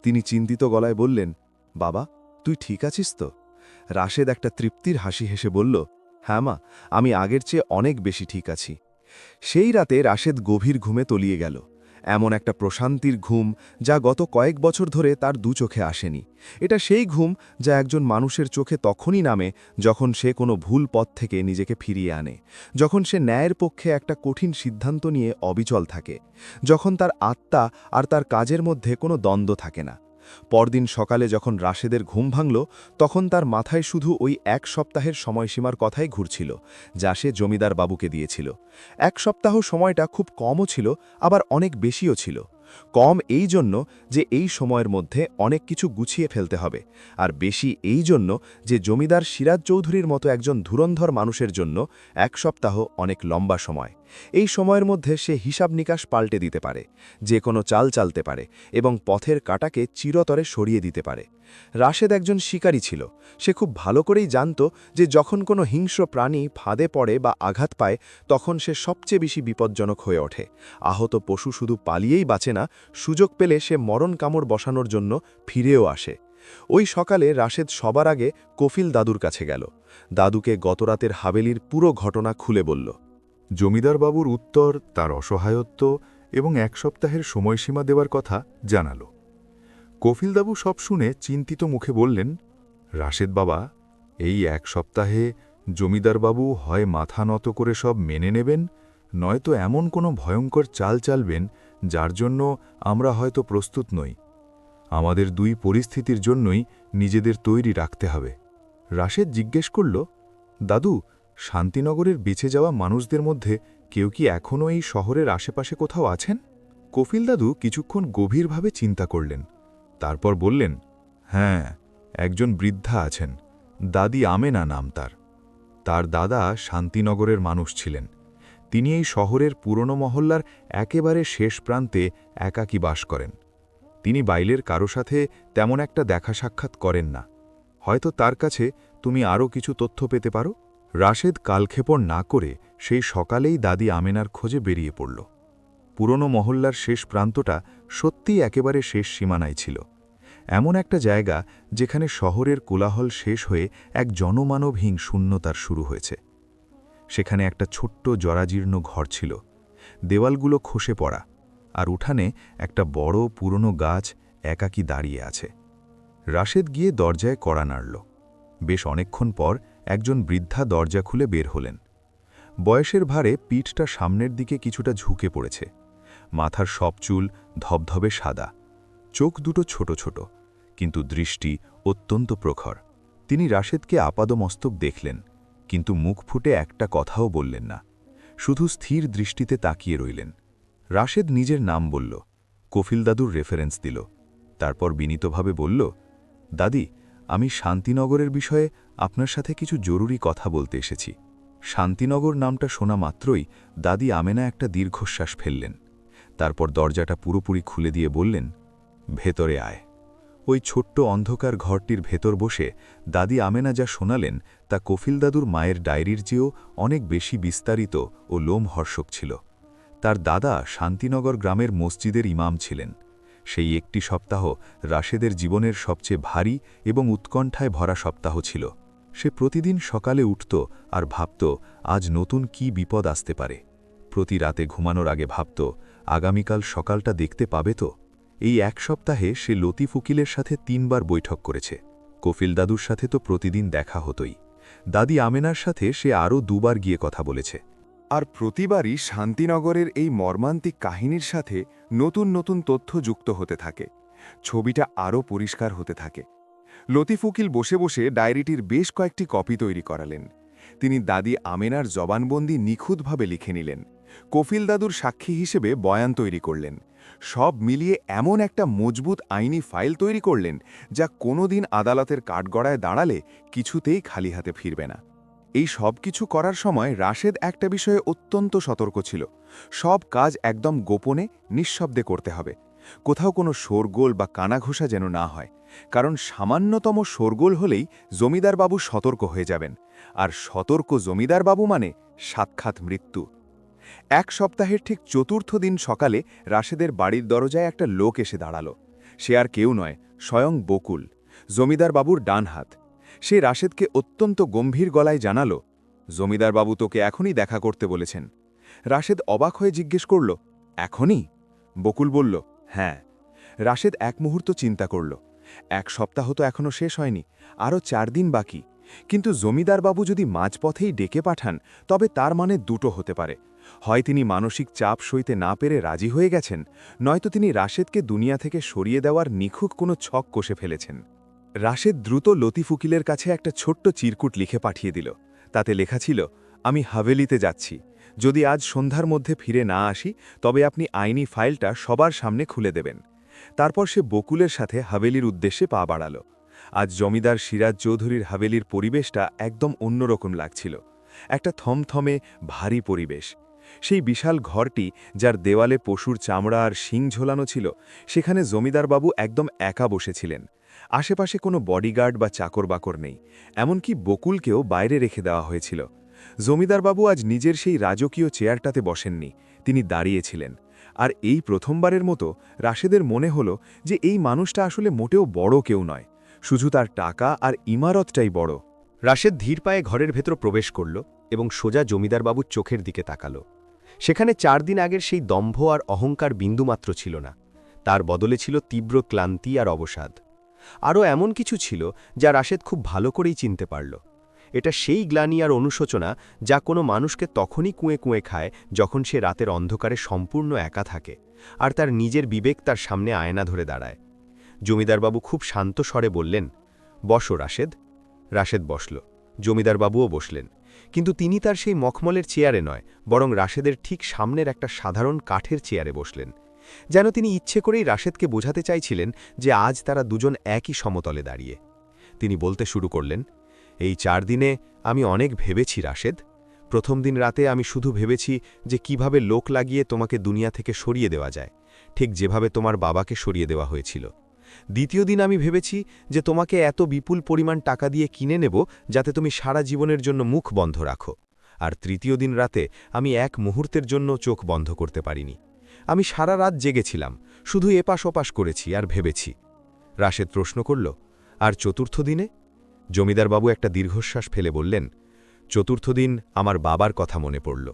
তিনি চিন্তিত গলায় বললেন, বাবা, তুই ঠিক আছিস তো? রাশেদ একটা তৃপ্তির হাসি হেসে বলল, হ্যাঁ মা, আমি আগের চেয়ে অনেক বেশি ঠিক আছি। সেই রাতে রাশেদ গভীর ঘুমে তলিয়ে গেল, এমন একটা প্রশান্তির ঘুম যা গত কয়েক বছর ধরে তার দু চোখে আসেনি। এটা সেই ঘুম যা একজন মানুষের চোখে তখনই নামে যখন সে কোনো ভুল পথ থেকে নিজেকে ফিরিয়ে আনে, যখন সে ন্যায়ের পক্ষে একটা কঠিন সিদ্ধান্ত নিয়ে অবিচল থাকে, যখন তার আত্মা আর তার কাজের মধ্যে কোনো দ্বন্দ্ব থাকে না। পরদিন সকালে যখন রাশেদের ঘুম ভাঙল, তখন তার মাথায় শুধু ওই 1 সপ্তাহের সময়সীমার কথাই ঘুরছিল যা সে জমিদার বাবুকে দিয়েছিল। 1 সপ্তাহ সময়টা খুব কমও ছিল, আবার অনেক বেশিও ছিল। কম এই জন্য যে এই সময়ের মধ্যে অনেক কিছু গুছিয়ে ফেলতে হবে, আর বেশি এই জন্য যে জমিদার সিরাজ চৌধুরীর মতো একজন ধুরন্ধর মানুষের জন্য 1 সপ্তাহ অনেক লম্বা সময়। এই সময়ের মধ্যে সে হিসাব নিকাশ পাল্টে দিতে পারে, যে কোনো চাল চালতে পারে এবং পথের কাঁটাকে চিরতরে সরিয়ে দিতে পারে। রাশেদ একজন শিকারী ছিল। সে খুব ভালো করেই জানত যে যখন কোনো হিংস্র প্রাণী ফাঁদে পড়ে বা আঘাত পায়, তখন সে সবচেয়ে বেশি বিপজ্জনক হয়ে ওঠে। আহত পশু শুধু পালিয়েই বাঁচে না, সুযোগ পেলে সে মরণ কামড় বসানোর জন্য ফিরেও আসে। ওই সকালে রাশেদ সবার আগে কফিল দাদুর কাছে গেল। দাদুকে গতরাতের হাবেলির পুরো ঘটনা খুলে বলল। জমিদারবাবুর উত্তর তার অসহায়ত্ব এবং 1 সপ্তাহের সময়সীমা দেওয়ার কথা জানাল। কফিলবাবু সব শুনে চিন্তিত মুখে বললেন, রাশেদ বাবা, এই 1 সপ্তাহে জমিদারবাবু হয় মাথা নত করে সব মেনে নেবেন, নয়তো এমন কোনো ভয়ঙ্কর চাল চালবেন যার জন্য আমরা হয়তো প্রস্তুত নই। আমাদের 2 পরিস্থিতির জন্যই নিজেদের তৈরি রাখতে হবে। রাশেদ জিজ্ঞেস করল, দাদু, শান্তিনগরের বেঁচে যাওয়া মানুষদের মধ্যে কেউ কি এখনও এই শহরের আশেপাশে কোথাও আছেন? কফিল দাদু কিছুক্ষণ গভীরভাবে চিন্তা করলেন, তারপর বললেন, হ্যাঁ, একজন বৃদ্ধা আছেন, দাদি আমেনা নাম তার। তার দাদা শান্তিনগরের মানুষ ছিলেন। তিনি এই শহরের পুরনো মহল্লার একেবারে শেষ প্রান্তে একাকী বাস করেন। তিনি বাইরের কারো সাথে তেমন একটা দেখা সাক্ষাৎ করেন না। হয়তো তার কাছে তুমি আরও কিছু তথ্য পেতে পারো। রাশেদ কালক্ষেপণ না করে সেই সকালেই দাদি আমেনার খোঁজে বেরিয়ে পড়ল। পুরনো মহল্লার শেষ প্রান্তটা সত্যিই একেবারে শেষ সীমানায় ছিল, এমন একটা জায়গা যেখানে শহরের কোলাহল শেষ হয়ে এক জনমানবহীন শূন্যতার শুরু হয়েছে। সেখানে একটা ছোট্ট জরাজীর্ণ ঘর ছিল, দেওয়ালগুলো খসে পড়া, আর উঠানে একটা বড় পুরনো গাছ একাকী দাঁড়িয়ে আছে। রাশেদ গিয়ে দরজায় কড়া নাড়ল। বেশ অনেকক্ষণ পর একজন বৃদ্ধা দরজা খুলে বের হলেন। বয়সের ভারে পিঠটা সামনের দিকে কিছুটা ঝুঁকে পড়েছে, মাথার সব চুল ধবধবে সাদা, চোখ দুটো ছোট ছোট, কিন্তু দৃষ্টি অত্যন্ত প্রখর। তিনি রাশেদকে আপাদমস্তক দেখলেন, কিন্তু মুখ ফুটে একটা কথাও বললেন না, শুধু স্থির দৃষ্টিতে তাকিয়ে রইলেন। রাশেদ নিজের নাম বলল, কফিল দাদুর রেফারেন্স দিল, তারপর বিনীতভাবে বলল, দাদি, আমি শান্তিনগরের বিষয়ে আপনার সাথে কিছু জরুরি কথা বলতে এসেছি। শান্তিনগর নামটা শোনা মাত্রই দাদি আমেনা একটা দীর্ঘশ্বাস ফেললেন। তারপর দরজাটা পুরোপুরি খুলে দিয়ে বললেন, ভেতরে আয়। ওই ছোট্ট অন্ধকার ঘরটির ভেতর বসে দাদি আমেনা যা শোনালেন তা কফিল দাদুর মায়ের ডায়েরির চেয়েও অনেক বেশি বিস্তারিত ও লোমহর্ষক ছিল। তার দাদা শান্তিনগর গ্রামের মসজিদের ইমাম ছিলেন। সেই একটি সপ্তাহ রাশেদের জীবনের সবচেয়ে ভারী এবং উৎকণ্ঠায় ভরা সপ্তাহ ছিল। সে প্রতিদিন সকালে উঠত আর ভাবত আজ নতুন কি বিপদ আসতে পারে। প্রতি রাতে ঘুমানোর আগে ভাবত আগামীকাল সকালটা দেখতে পাবে তো। এই 1 সপ্তাহে সে লতিফ উকিলের সাথে 3 বার বৈঠক করেছে। কফিল দাদুর সাথে তো প্রতিদিন দেখা হতোই। দাদি আমেনার সাথে সে আরও 2 বার গিয়ে কথা বলেছে। আর প্রতিবারই শান্তিনগরের এই মর্মান্তিক কাহিনীর সাথে নতুন নতুন তথ্য যুক্ত হতে থাকে। ছবিটা আরও পরিষ্কার হতে থাকে। লতিফ উকিল বসে বসে ডায়েরিটির বেশ কয়েকটি কপি তৈরি করালেন। তিনি দাদি আমেনার জবানবন্দি নিখুঁতভাবে লিখে নিলেন। কফিল দাদুর সাক্ষী হিসেবে বয়ান তৈরি করলেন। সব মিলিয়ে এমন একটা মজবুত আইনি ফাইল তৈরি করলেন যা কোনোদিন আদালতের কাঠগড়ায় দাঁড়ালে কিছুতেই খালি হাতে ফিরবে না। এই সব কিছু করার সময় রাশেদ একটা বিষয়ে অত্যন্ত সতর্ক ছিল। সব কাজ একদম গোপনে নিঃশব্দে করতে হবে। কোথাও কোনো শোরগোল বা কানাঘোষা যেন না হয়, কারণ সামান্যতম শোরগোল হলেই জমিদারবাবু সতর্ক হয়ে যাবেন, আর সতর্ক জমিদারবাবু মানে সাক্ষাৎ মৃত্যু। এক সপ্তাহের ঠিক চতুর্থ দিন সকালে রাশেদের বাড়ির দরজায় একটা লোক এসে দাঁড়ালো। সে আর কেউ নয়, স্বয়ং বকুল, জমিদারবাবুর ডান হাত। সে রাশেদকে অত্যন্ত গম্ভীর গলায় জানালো, জমিদারবাবু তোকে এখনই দেখা করতে বলেছেন। রাশেদ অবাক হয়ে জিজ্ঞেস করল, এখনই? বকুল বলল, হ্যাঁ। রাশেদ এক মুহূর্ত চিন্তা করল। এক সপ্তাহ তো এখনও শেষ হয়নি, আরও 4 দিন বাকি। কিন্তু জমিদারবাবু যদি মাঝপথেই ডেকে পাঠান, তবে তার মানে দুটো হতে পারে। হয় তিনি মানসিক চাপ সইতে না পেরে রাজি হয়ে গেছেন, নয়তো তিনি রাশেদকে দুনিয়া থেকে সরিয়ে দেওয়ার নিখুঁত কোনো ছক কষে ফেলেছেন। রাশেদ দ্রুত লতিফ উকিলের কাছে একটা ছোট্ট চিরকুট লিখে পাঠিয়ে দিল। তাতে লেখা ছিল, আমি হাভেলিতে যাচ্ছি। যদি আজ সন্ধ্যার মধ্যে ফিরে না আসি, তবে আপনি আইনি ফাইলটা সবার সামনে খুলে দেবেন। তারপর সে বকুলের সাথে হাভেলির উদ্দেশ্যে পা বাড়াল। আজ জমিদার সিরাজ চৌধুরীর হাভেলির পরিবেশটা একদম অন্যরকম লাগছিল। একটা থমথমে ভারী পরিবেশ। সেই বিশাল ঘরটি, যার দেওয়ালে পশুর চামড়া আর শিং ঝোলানো ছিল, সেখানে জমিদারবাবু একদম একা বসেছিলেন। আশেপাশে কোনো বডিগার্ড বা চাকর বাকর নেই, এমনকি বকুলকেও বাইরে রেখে দেওয়া হয়েছিল। জমিদারবাবু আজ নিজের সেই রাজকীয় চেয়ারটাতে বসেননি, তিনি দাঁড়িয়েছিলেন। আর এই প্রথমবারের মতো রাশেদের মনে হলো যে এই মানুষটা আসলে মোটেও বড় কেউ নয়, শুধু তার টাকা আর ইমারতটাই বড়। রাশেদ ধীর পায়ে ঘরের ভেতর প্রবেশ করল এবং সোজা জমিদারবাবুর চোখের দিকে তাকাল। সেখানে 4 দিন আগের সেই দম্ভ আর অহংকার বিন্দুমাত্র ছিল না, তার বদলে ছিল তীব্র ক্লান্তি আর অবসাদ। আরও এমন কিছু ছিল যা রাশেদ খুব ভালো করেই চিনতে পারল। এটা সেই গ্লানি আর অনুশোচনা যা কোনো মানুষকে তখনই কুঁয়ে কুঁয়ে খায় যখন সে রাতের অন্ধকারে সম্পূর্ণ একা থাকে আর তার নিজের বিবেক তার সামনে আয়না ধরে দাঁড়ায়। জমিদারবাবু খুব শান্ত স্বরে বললেন, বসো রাশেদ। রাশেদ বসল। জমিদারবাবুও বসলেন, কিন্তু তিনি তার সেই মখমলের চেয়ারে নয়, বরং রাশেদের ঠিক সামনের একটা সাধারণ কাঠের চেয়ারে বসলেন, যেন তিনি ইচ্ছে করেই রাশেদকে বোঝাতে চাইছিলেন যে আজ তারা দুজন একই সমতলে দাঁড়িয়ে। তিনি বলতে শুরু করলেন, এই 4 দিনে আমি অনেক ভেবেছি রাশেদ। প্রথম দিন রাতে আমি শুধু ভেবেছি যে কিভাবে লোক লাগিয়ে তোমাকে দুনিয়া থেকে সরিয়ে দেওয়া যায়, ঠিক যেভাবে তোমার বাবাকে সরিয়ে দেওয়া হয়েছিল। দ্বিতীয় দিন আমি ভেবেছি যে তোমাকে এত বিপুল পরিমাণ টাকা দিয়ে কিনে নেব যাতে তুমি সারা জীবনের জন্য মুখ বন্ধ রাখো। আর তৃতীয় দিন রাতে আমি এক মুহূর্তের জন্য চোখ বন্ধ করতে পারিনি। আমি সারা রাত জেগেছিলাম, শুধু এপাশ ওপাশ করেছি আর ভেবেছি। রাশেদ প্রশ্ন করল, আর চতুর্থ দিনে? জমিদারবাবু একটা দীর্ঘশ্বাস ফেলে বললেন, চতুর্থ দিন আমার বাবার কথা মনে পড়ল,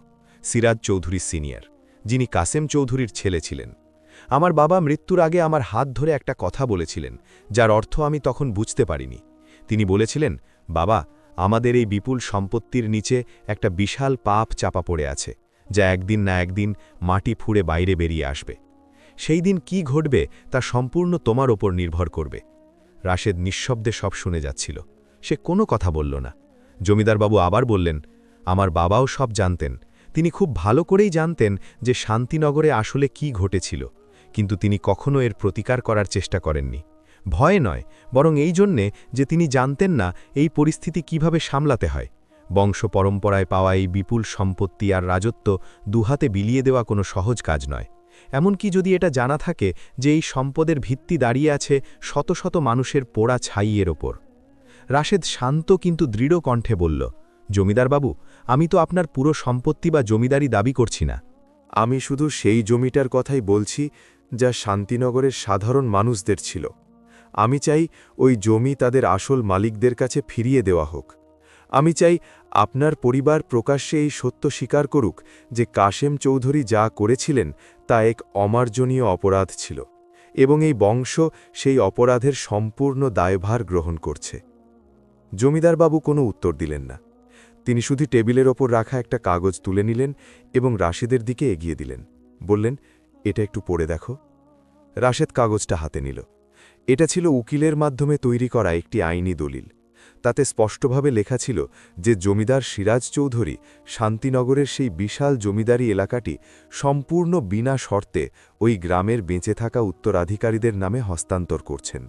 সিরাজ চৌধুরী সিনিয়র, যিনি কাসেম চৌধুরীর ছেলে ছিলেন। আমার বাবা মৃত্যুর আগে আমার হাত ধরে একটা কথা বলেছিলেন, যার অর্থ আমি তখন বুঝতে পারিনি। তিনি বলেছিলেন, বাবা, আমাদের এই বিপুল সম্পত্তির নিচে একটা বিশাল পাপ চাপা পড়ে আছে, যা একদিন না একদিন মাটি ফুঁড়ে বাইরে বেরিয়ে আসবে। সেই দিন কি ঘটবে তা সম্পূর্ণ তোমার ওপর নির্ভর করবে। রাশেদ নিঃশব্দে সব শুনে যাচ্ছিল, সে কোনো কথা বলল না। জমিদারবাবু আবার বললেন, আমার বাবাও সব জানতেন। তিনি খুব ভালো করেই জানতেন যে শান্তিনগরে আসলে কি ঘটেছিল, কিন্তু তিনি কখনো এর প্রতিকার করার চেষ্টা করেননি। ভয় নয়, বরং এই জন্যে যে তিনি জানতেন না এই পরিস্থিতি কিভাবে সামলাতে হয়। বংশ পরম্পরায় পাওয়া এই বিপুল সম্পত্তি আর রাজত্ব দুহাতে বিলিয়ে দেওয়া কোনো সহজ কাজ নয়, এমনকি যদি এটা জানা থাকে যে এই সম্পদের ভিত্তি দাঁড়িয়ে আছে শত শত মানুষের পোড়া ছাইয়ের ওপর। রাশেদ শান্ত কিন্তু দৃঢ় কণ্ঠে বলল, জমিদারবাবু, আমি তো আপনার পুরো সম্পত্তি বা জমিদারি দাবি করছি না। আমি শুধু সেই জমিটার কথাই বলছি যা শান্তিনগরের সাধারণ মানুষদের ছিল। আমি চাই ওই জমি তাদের আসল মালিকদের কাছে ফিরিয়ে দেওয়া হোক। আমি চাই আপনার পরিবার প্রকাশ্যে এই সত্য স্বীকার করুক যে কাশেম চৌধুরী যা করেছিলেন তা এক অমার্জনীয় অপরাধ ছিল, এবং এই বংশ সেই অপরাধের সম্পূর্ণ দায়ভার গ্রহণ করছে। জমিদারবাবু কোনো উত্তর দিলেন না। তিনি শুধু টেবিলের ওপর রাখা একটা কাগজ তুলে নিলেন এবং রাশেদের দিকে এগিয়ে দিলেন। বললেন, এটা একটু পড়ে দেখো। রাশেদ কাগজটা হাতে নিল। এটা ছিল উকিলের মাধ্যমে তৈরি করা একটি আইনি দলিল। তাতে স্পষ্টভাবে লেখা ছিল যে জমিদার সিরাজ চৌধুরী শান্তিনগরের সেই বিশাল জমিদারি এলাকাটি সম্পূর্ণ বিনা শর্তে ওই গ্রামের বেঁচে থাকা উত্তরাধিকারীদের নামে হস্তান্তর করছেন,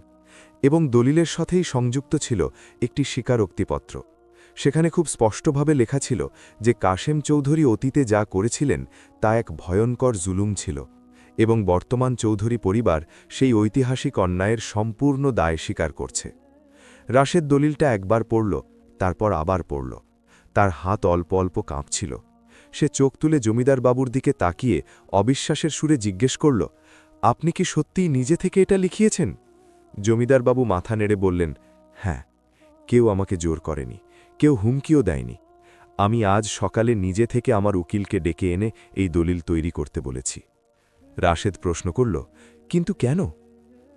এবং দলিলের সাথেই সংযুক্ত ছিল একটি স্বীকারোক্তিপত্র। সেখানে খুব স্পষ্টভাবে লেখা ছিল যে কাশেম চৌধুরী অতীতে যা করেছিলেন তা এক ভয়ঙ্কর জুলুম ছিল এবং বর্তমান চৌধুরী পরিবার সেই ঐতিহাসিক অন্যায়ের সম্পূর্ণ দায় স্বীকার করছে। রাশেদ দলিলটা একবার পড়ল, তারপর আবার পড়ল। তার হাত অল্প অল্প কাঁপছিল। সে চোখ তুলে জমিদার বাবুর দিকে তাকিয়ে অবিশ্বাসের সুরে জিজ্ঞেস করল, আপনি কি সত্যিই নিজে থেকে এটা লিখিয়েছেন? জমিদার বাবু মাথা নেড়ে বললেন, হ্যাঁ, কেউ আমাকে জোর করেনি, কেউ হুমকিও দেয়নি। আমি আজ সকালে নিজে থেকে আমার উকিলকে ডেকে এনে এই দলিল তৈরি করতে বলেছি। রাশেদ প্রশ্ন করল, কিন্তু কেন?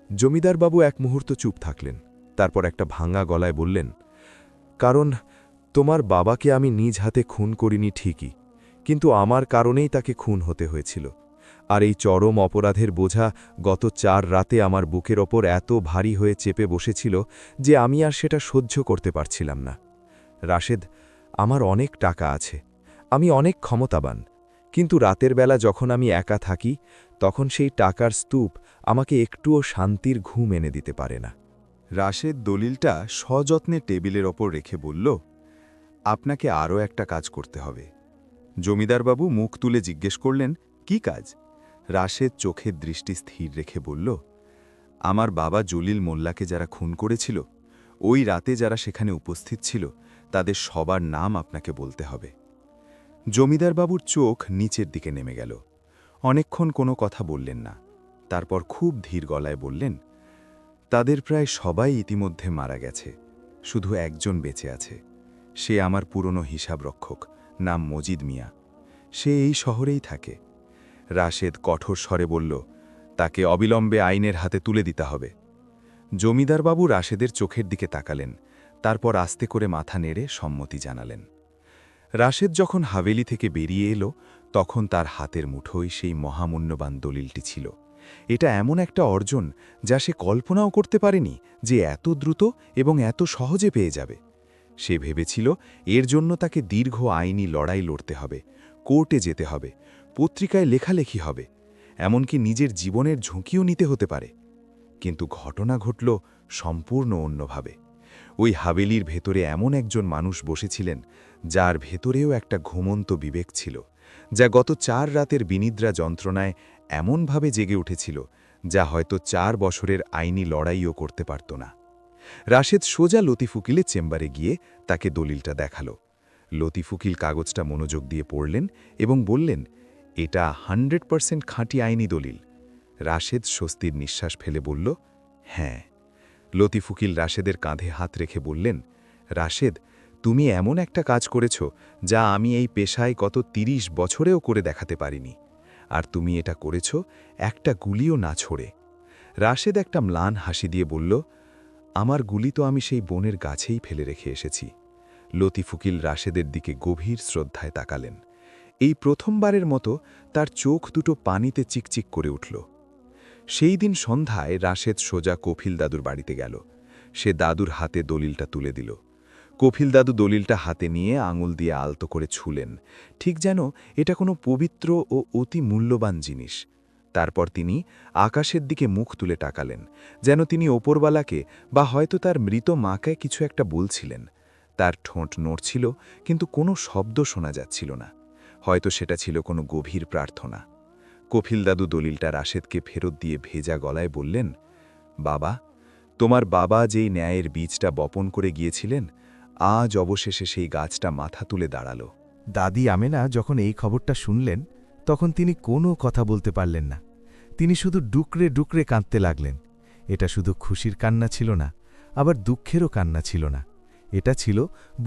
জমিদার বাবু এক মুহূর্ত চুপ থাকলেন, তারপর একটা ভাঙা গলায় বললেন, কারণ তোমার বাবাকে আমি নিজ হাতে খুন করিনি ঠিকই, কিন্তু আমার কারণেই তাকে খুন হতে হয়েছিল। আর এই চরম অপরাধের বোঝা গত 4 রাতে আমার বুকের ওপর এত ভারী হয়ে চেপে বসেছিল যে আমি আর সেটা সহ্য করতে পারছিলাম না। রাশেদ, আমার অনেক টাকা আছে, আমি অনেক ক্ষমতাবান, কিন্তু রাতের বেলা যখন আমি একা থাকি তখন সেই টাকার স্তূপ আমাকে একটুও শান্তির ঘুম এনে দিতে পারে না। রাশেদ দলিলটা সযত্নে টেবিলের ওপর রেখে বলল, আপনাকে আরও একটা কাজ করতে হবে। জমিদারবাবু মুখ তুলে জিজ্ঞেস করলেন, কি কাজ? রাশেদ চোখের দৃষ্টি স্থির রেখে বলল, আমার বাবা জলিল মোল্লাকে যারা খুন করেছিল, ওই রাতে যারা সেখানে উপস্থিত ছিল তাদের সবার নাম আপনাকে বলতে হবে। জমিদারবাবুর চোখ নিচের দিকে নেমে গেল। অনেকক্ষণ কোনো কথা বললেন না। তারপর খুব ধীর গলায় বললেন, তাদের প্রায় সবাই ইতিমধ্যে মারা গেছে, শুধু একজন বেঁচে আছে। সে আমার পুরনো হিসাবরক্ষক, নাম মজিদ মিয়া। সে এই শহরেই থাকে। রাশেদ কঠোর স্বরে বলল, তাকে অবিলম্বে আইনের হাতে তুলে দিতে হবে। জমিদারবাবু রাশেদের চোখের দিকে তাকালেন, তারপর আস্তে করে মাথা নেড়ে সম্মতি জানালেন। রাশেদ যখন হাভেলি থেকে বেরিয়ে এলো তখন তার হাতের মুঠোয় সেই মহামূল্যবান দলিলটি ছিল। এটা এমন একটা অর্জন যা সে কল্পনাও করতে পারেনি যে এত দ্রুত এবং এত সহজে পেয়ে যাবে। সে ভেবেছিল এর জন্য তাকে দীর্ঘ আইনি লড়াই লড়তে হবে, কোর্টে যেতে হবে, পত্রিকায় লেখালেখি হবে, এমনকি নিজের জীবনের ঝুঁকিও নিতে হতে পারে। কিন্তু ঘটনা ঘটল সম্পূর্ণ অন্যভাবে। ওই হাভেলির ভেতরে এমন একজন মানুষ বসেছিলেন যার ভেতরেও একটা ঘুমন্ত বিবেক ছিল, যা গত 4 রাতের বিনিদ্রা যন্ত্রণায় এমনভাবে জেগে উঠেছিল যা হয়তো 4 বছরের আইনি লড়াইও করতে পারত না। রাশেদ সোজা লতিফ উকিলের চেম্বারে গিয়ে তাকে দলিলটা দেখাল। লতিফ উকিল কাগজটা মনোযোগ দিয়ে পড়লেন এবং বললেন, এটা 100% খাঁটি আইনি দলিল। রাশেদ স্বস্তির নিঃশ্বাস ফেলে বলল, হ্যাঁ। লতিফ উকিল রাশেদের কাঁধে হাত রেখে বললেন, রাশেদ, তুমি এমন একটা কাজ করেছ যা আমি এই পেশায় গত 30 বছরেও করে দেখাতে পারিনি। আর তুমি এটা করেছ একটা গুলিও না ছোড়ে। রাশেদ একটা ম্লান হাসি দিয়ে বলল, আমার গুলি তো আমি সেই বনের গাছেই ফেলে রেখে এসেছি। লতিফ উকিল রাশেদের দিকে গভীর শ্রদ্ধায় তাকালেন। এই প্রথমবারের মতো তার চোখ দুটো পানিতে চিকচিক করে উঠল। সেই দিন সন্ধ্যায় রাশেদ সোজা কফিল দাদুর বাড়িতে গেল। সে দাদুর হাতে দলিলটা তুলে দিল। কফিল দাদু দলিলটা হাতে নিয়ে আঙুল দিয়ে আলতো করে ছুলেন, ঠিক যেন এটা কোনো পবিত্র ও অতি মূল্যবান জিনিস। তারপর তিনি আকাশের দিকে মুখ তুলে তাকালেন, যেন তিনি ওপরওয়ালাকে বা হয়তো তার মৃত মাকে কিছু একটা বলছিলেন। তার ঠোঁট নড়ছিল, কিন্তু কোনো শব্দ শোনা যাচ্ছিল না। হয়তো সেটা ছিল কোনো গভীর প্রার্থনা। কফিল দাদু দলিলটা রাশেদকে ফেরত দিয়ে ভেজা গলায় বললেন, বাবা, তোমার বাবা যেই ন্যায়ের বীজটা বপন করে গিয়েছিলেন, আজ অবশেষে সেই গাছটা মাথা তুলে দাঁড়াল। দাদি আমেনা যখন এই খবরটা শুনলেন তখন তিনি কোনো কথা বলতে পারলেন না। তিনি শুধু ডুকরে ডুকরে কাঁদতে লাগলেন। এটা শুধু খুশির কান্না ছিল না, আবার দুঃখেরও কান্না ছিল না। এটা ছিল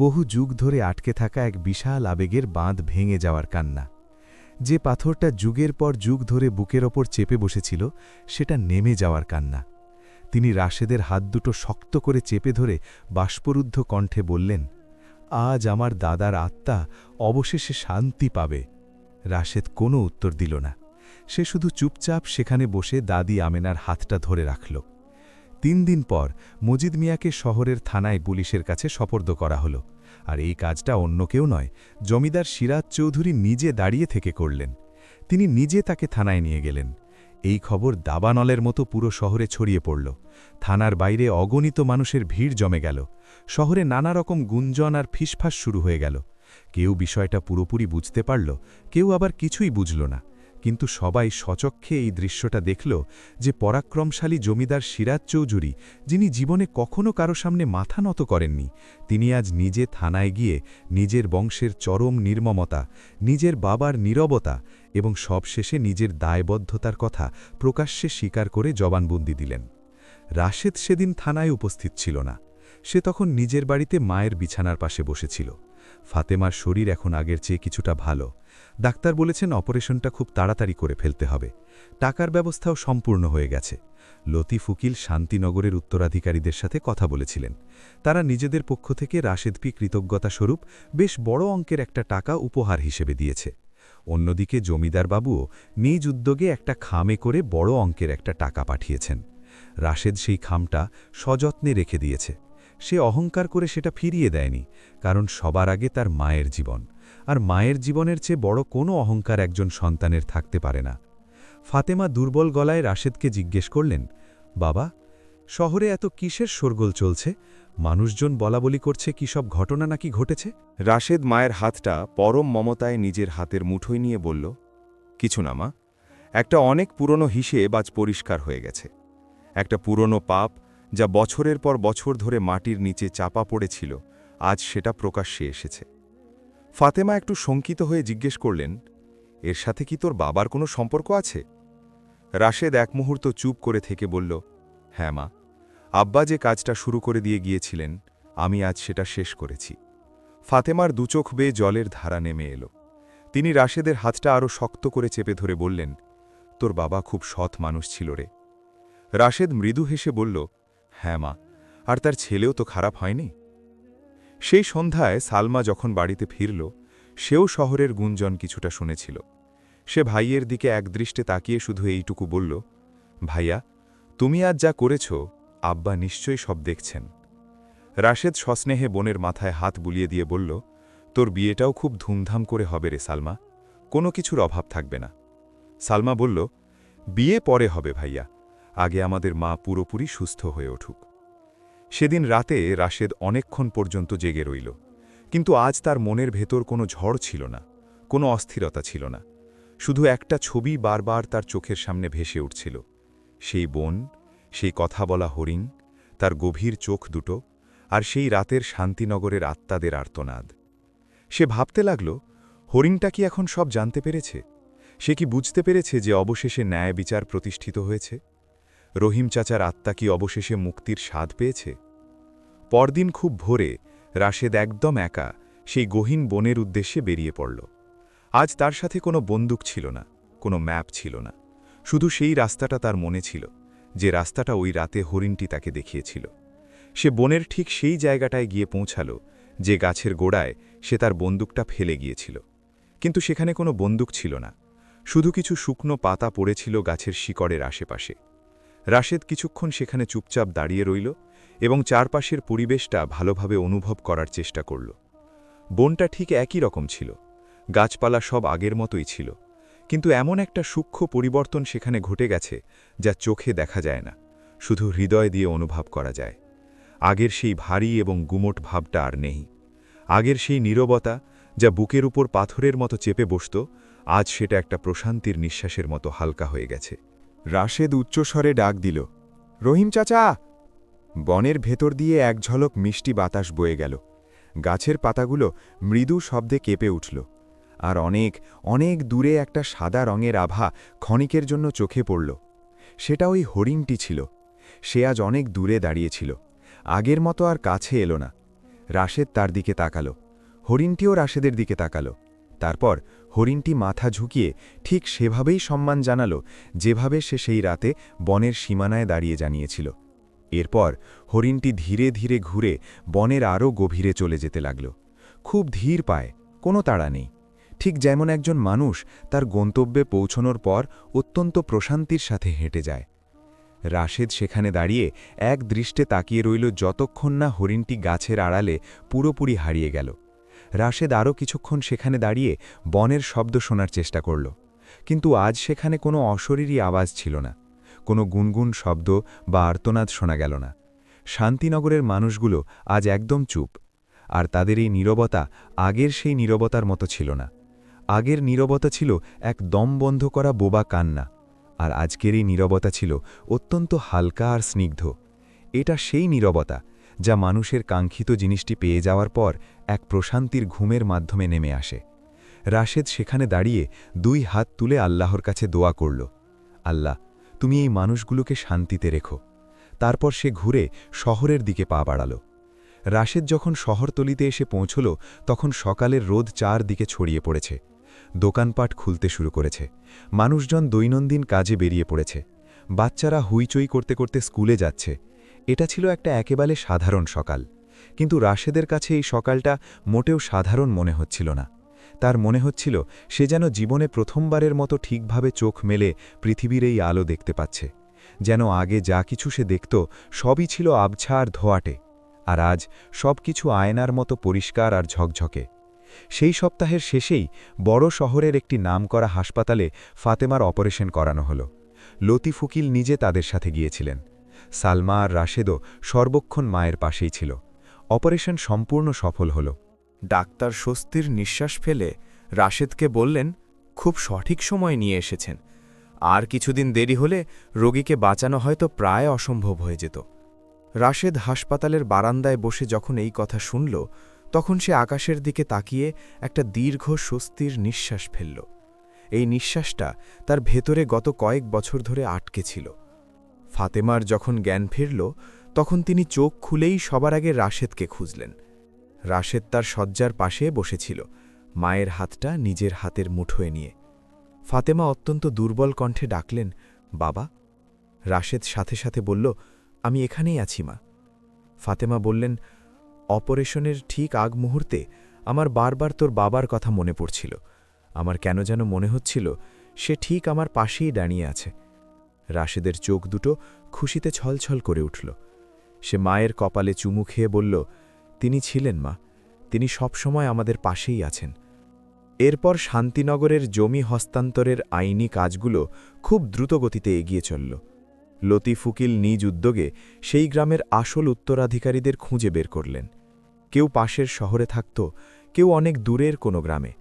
বহু যুগ ধরে আটকে থাকা এক বিশাল আবেগের বাঁধ ভেঙে যাওয়ার কান্না। যে পাথরটা যুগের পর যুগ ধরে বুকের ওপর চেপে বসেছিল, সেটা নেমে যাওয়ার কান্না। তিনি রাশেদের হাত দুটো শক্ত করে চেপে ধরে বাষ্পরুদ্ধ কণ্ঠে বললেন, আজ আমার দাদার আত্মা অবশেষে শান্তি পাবে। রাশেদ কোনো উত্তর দিল না। সে শুধু চুপচাপ সেখানে বসে দাদি আমেনার হাতটা ধরে রাখল। 3 দিন পর মজিদ মিয়াকে শহরের থানায় পুলিশের কাছে সোপর্দ করা হলো। আর এই কাজটা অন্য কেউ নয়, জমিদার সিরাজ চৌধুরী নিজে দাঁড়িয়ে থেকে করলেন। তিনি নিজে তাকে থানায় নিয়ে গেলেন। এই খবর দাবানলের মতো পুরো শহরে ছড়িয়ে পড়ল। থানার বাইরে অগণিত মানুষের ভিড় জমে গেল। শহরে নানা রকম গুঞ্জন আর ফিসফাস শুরু হয়ে গেল। কেউ বিষয়টা পুরোপুরি বুঝতে পারল, কেউ আবার কিছুই বুঝল না। কিন্তু সবাই সচক্ষে এই দৃশ্যটা দেখল যে পরাক্রমশালী জমিদার সিরাজ চৌধুরী, যিনি জীবনে কখনো কারো সামনে মাথা নত করেননি, তিনি আজ নিজে থানায় গিয়ে নিজের বংশের চরম নির্মমতা, নিজের বাবার নীরবতা এবং সবশেষে নিজের দায়বদ্ধতার কথা প্রকাশ্যে স্বীকার করে জবানবন্দি দিলেন। রাশেদ সেদিন থানায় উপস্থিত ছিল না। সে তখন নিজের বাড়িতে মায়ের বিছানার পাশে বসেছিল। ফাতেমার শরীর এখন আগের চেয়ে কিছুটা ভালো। ডাক্তার বলেছেন অপারেশনটা খুব তাড়াতাড়ি করে ফেলতে হবে। টাকার ব্যবস্থাও সম্পূর্ণ হয়ে গেছে। লতিফ উকিল শান্তিনগরের উত্তরাধিকারীদের সাথে কথা বলেছিলেন। তারা নিজেদের পক্ষ থেকে রাশেদপি কৃতজ্ঞতাস্বরূপ বেশ বড় অঙ্কের একটা টাকা উপহার হিসেবে দিয়েছে। অন্যদিকে জমিদার বাবুও নিজ উদ্যোগে একটা খামে করে বড় অঙ্কের একটা টাকা পাঠিয়েছেন। রাশেদ সেই খামটা সযত্নে রেখে দিয়েছে। সে অহংকার করে সেটা ফিরিয়ে দেয়নি, কারণ সবার আগে তার মায়ের জীবন, আর মায়ের জীবনের চেয়ে বড় কোনো অহংকার একজন সন্তানের থাকতে পারে না। ফাতেমা দুর্বল গলায় রাশেদকে জিজ্ঞেস করলেন, বাবা, শহরে এত কিসের শোরগোল চলছে? মানুষজন বলাবলি করছে কি সব ঘটনা নাকি ঘটেছে? রাশেদ মায়ের হাতটা পরম মমতায় নিজের হাতের মুঠোয় নিয়ে বলল, কিছু না মা, একটা অনেক পুরনো হিসেব আজ পরিষ্কার হয়ে গেছে। একটা পুরনো পাপ যা বছরের পর বছর ধরে মাটির নিচে চাপা পড়েছিল, আজ সেটা প্রকাশ্যে এসেছে। ফাতেমা একটু শঙ্কিত হয়ে জিজ্ঞেস করলেন, এর সাথে কি তোর বাবার কোনো সম্পর্ক আছে? রাশেদ এক মুহূর্ত চুপ করে থেকে বলল, হ্যাঁ মা, আব্বা যে কাজটা শুরু করে দিয়ে গিয়েছিলেন, আমি আজ সেটা শেষ করেছি। ফাতেমার দুচোখ বেয়ে জলের ধারা নেমে এলো। তিনি রাশেদের হাতটা আরও শক্ত করে চেপে ধরে বললেন, তোর বাবা খুব সৎ মানুষ ছিল রে। রাশেদ মৃদু হেসে বলল, হ্যাঁ মা, আর তার ছেলেও তো খারাপ হয়নি। সেই সন্ধ্যায় সালমা যখন বাড়িতে ফিরল, সেও শহরের গুঞ্জন কিছুটা শুনেছিল। সে ভাইয়ের দিকে একদৃষ্টে তাকিয়ে শুধু এইটুকু বলল, ভাইয়া, তুমি আজ যা করেছ, আব্বা নিশ্চয়ই সব দেখছেন। রাশেদ সস্নেহে বোনের মাথায় হাত বুলিয়ে দিয়ে বলল, তোর বিয়েটাও খুব ধুমধাম করে হবে রে সালমা, কোনো কিছুর অভাব থাকবে না। সালমা বলল, বিয়ে পরে হবে ভাইয়া, আগে আমাদের মা পুরোপুরি সুস্থ হয়ে উঠুক। সেদিন রাতে রাশেদ অনেকক্ষণ পর্যন্ত জেগে রইল, কিন্তু আজ তার মনের ভেতর কোনো ঝড় ছিল না, কোনো অস্থিরতা ছিল না। শুধু একটা ছবি বারবার তার চোখের সামনে ভেসে উঠছিল, সেই বোন, সেই কথা বলা হরিণ, তার গভীর চোখ দুটো, আর সেই রাতের শান্তিনগরের আত্মাদের আর্তনাদ। সে ভাবতে লাগল, হরিণটা কি এখন সব জানতে পেরেছে? সে কি বুঝতে পেরেছে যে অবশেষে ন্যায় বিচার প্রতিষ্ঠিত হয়েছে? রহিম চাচার আত্মা কি অবশেষে মুক্তির স্বাদ পেয়েছে? পরদিন খুব ভোরে রাশেদ একদম একা সেই গহীন বনের উদ্দেশ্যে বেরিয়ে পড়ল। আজ তার সাথে কোনো বন্দুক ছিল না, কোনো ম্যাপ ছিল না, শুধু সেই রাস্তাটা তার মনে ছিল, যে রাস্তাটা ওই রাতে হরিণটি তাকে দেখিয়েছিল। সে বনের ঠিক সেই জায়গাটায় গিয়ে পৌঁছাল যে গাছের গোড়ায় সে তার বন্দুকটা ফেলে গিয়েছিল। কিন্তু সেখানে কোনো বন্দুক ছিল না, শুধু কিছু শুকনো পাতা পড়েছিল গাছের শিকড়ের আশেপাশে। রাশেদ কিছুক্ষণ সেখানে চুপচাপ দাঁড়িয়ে রইল এবং চারপাশের পরিবেশটা ভালোভাবে অনুভব করার চেষ্টা করল। বনটা ঠিক একই রকম ছিল, গাছপালা সব আগের মতোই ছিল, কিন্তু এমন একটা সূক্ষ্ম পরিবর্তন সেখানে ঘটে গেছে যা চোখে দেখা যায় না, শুধু হৃদয় দিয়ে অনুভব করা যায়। আগের সেই ভারী এবং গুমোট ভাবটা আর নেই। আগের সেই নীরবতা যা বুকের উপর পাথরের মতো চেপে বসত, আজ সেটা একটা প্রশান্তির নিঃশ্বাসের মতো হালকা হয়ে গেছে। রাশেদ উচ্চস্বরে ডাক দিল, রহিম চাচা! বনের ভেতর দিয়ে এক ঝলক মিষ্টি বাতাস বয়ে গেল। গাছের পাতাগুলো মৃদু শব্দে কেঁপে উঠল, আর অনেক অনেক দূরে একটা সাদা রঙের আভা ক্ষণিকের জন্য চোখে পড়ল। সেটা ওই হরিণটি ছিল। সে আজ অনেক দূরে দাঁড়িয়েছিল, আগের মতো আর কাছে এলো না। রাশেদ তার দিকে তাকাল, হরিণটিও রাশেদের দিকে তাকাল। তারপর হরিণটি মাথা ঝুঁকিয়ে ঠিক সেভাবেই সম্মান জানাল, যেভাবে সে সেই রাতে বনের সীমানায় দাঁড়িয়ে জানিয়েছিল। এরপর হরিণটি ধীরে ধীরে ঘুরে বনের আরও গভীরে চলে যেতে লাগল, খুব ধীর পায়, কোনো তাড়া নেই, ঠিক যেমন একজন মানুষ তার গন্তব্যে পৌঁছনোর পর অত্যন্ত প্রশান্তির সাথে হেঁটে যায়। রাশেদ সেখানে দাঁড়িয়ে এক দৃষ্টে তাকিয়ে রইল যতক্ষণ না হরিণটি গাছের আড়ালে পুরোপুরি হারিয়ে গেল। রাশেদ আরও কিছুক্ষণ সেখানে দাঁড়িয়ে বনের শব্দ শোনার চেষ্টা করল, কিন্তু আজ সেখানে কোনো অশরীরী আওয়াজ ছিল না, কোনো গুনগুন শব্দ বা আর্তনাদ শোনা গেল না। শান্তিনগরের মানুষগুলো আজ একদম চুপ, আর তাদের এই নীরবতা আগের সেই নীরবতার মতো ছিল না। আগের নীরবতা ছিল এক দম বন্ধ করা বোবা কান্না, আর আজকের এই নীরবতা ছিল অত্যন্ত হালকা আর স্নিগ্ধ। এটা সেই নীরবতা যা মানুষের কাঙ্ক্ষিত জিনিসটি পেয়ে যাওয়ার পর এক প্রশান্তির ঘুমের মাধ্যমে নেমে আসে। রাশেদ সেখানে দাঁড়িয়ে 2 হাত তুলে আল্লাহর কাছে দোয়া করল, আল্লাহ, তুমি এই মানুষগুলোকে শান্তিতে রেখো। তারপর সে ঘুরে শহরের দিকে পা বাড়াল। রাশেদ যখন শহরতলিতে এসে পৌঁছল, তখন সকালের রোদ চারদিকে ছড়িয়ে পড়েছে। দোকানপাট খুলতে শুরু করেছে, মানুষজন দৈনন্দিন কাজে বেরিয়ে পড়েছে, বাচ্চারা হুইচই করতে করতে স্কুলে যাচ্ছে। এটা ছিল একটা একেবারে সাধারণ সকাল, কিন্তু রাশেদের কাছে এই সকালটা মোটেও সাধারণ মনে হচ্ছিল না। তার মনে হচ্ছিল সে যেন জীবনে প্রথমবারের মতো ঠিকভাবে চোখ মেলে পৃথিবীর এই আলো দেখতে পাচ্ছে। যেন আগে যা কিছু সে দেখত সবই ছিল আবছা আর ধোয়াটে, আর আজ সব কিছু আয়নার মতো পরিষ্কার আর ঝকঝকে। সেই সপ্তাহের শেষেই বড় শহরের একটি নামকরা হাসপাতালে ফাতেমার অপারেশন করানো হলো। লতিফ উকিল নিজে তাদের সাথে গিয়েছিলেন। সালমা আর রাশেদও সর্বক্ষণ মায়ের পাশেই ছিল। অপারেশন সম্পূর্ণ সফল হল। ডাক্তার স্বস্তির নিঃশ্বাস ফেলে রাশেদকে বললেন, খুব সঠিক সময় নিয়ে এসেছেন। আর কিছুদিন দেরি হলে রোগীকে বাঁচানো হয়তো প্রায় অসম্ভব হয়ে যেত। রাশেদ হাসপাতালের বারান্দায় বসে যখন এই কথা শুনল, তখন সে আকাশের দিকে তাকিয়ে একটা দীর্ঘ স্বস্তির নিঃশ্বাস ফেলল। এই নিঃশ্বাসটা তার ভেতরে গত কয়েক বছর ধরে আটকে ছিল। ফাতেমার যখন জ্ঞান ফিরল, তখন তিনি চোখ খুলেই সবার আগে রাশেদকে খুঁজলেন। রাশেদ তার শয্যার পাশে বসেছিল, মায়ের হাতটা নিজের হাতের মুঠোয় নিয়ে। ফাতেমা অত্যন্ত দুর্বল কণ্ঠে ডাকলেন, বাবা। রাশেদ সাথে সাথে বলল, আমি এখানেই আছি মা। ফাতেমা বললেন, অপারেশনের ঠিক আগ মুহূর্তে আমার বারবার তোর বাবার কথা মনে পড়ছিল। আমার কেন যেন মনে হচ্ছিল সে ঠিক আমার পাশেই দাঁড়িয়ে আছে। রাশেদের চোখ দুটো খুশিতে ছলছল করে উঠল। সে মায়ের কপালে চুমু খেয়ে বলল, তিনি ছিলেন মা, তিনি সবসময় আমাদের পাশেই আছেন। এরপর শান্তিনগরের জমি হস্তান্তরের আইনি কাজগুলো খুব দ্রুতগতিতে এগিয়ে চলল। লতিফ উকিল নিজ উদ্যোগে সেই গ্রামের আসল উত্তরাধিকারীদের খুঁজে বের করলেন। কেউ পাশের শহরে থাকত, কেউ অনেক দূরের কোনো গ্রামে।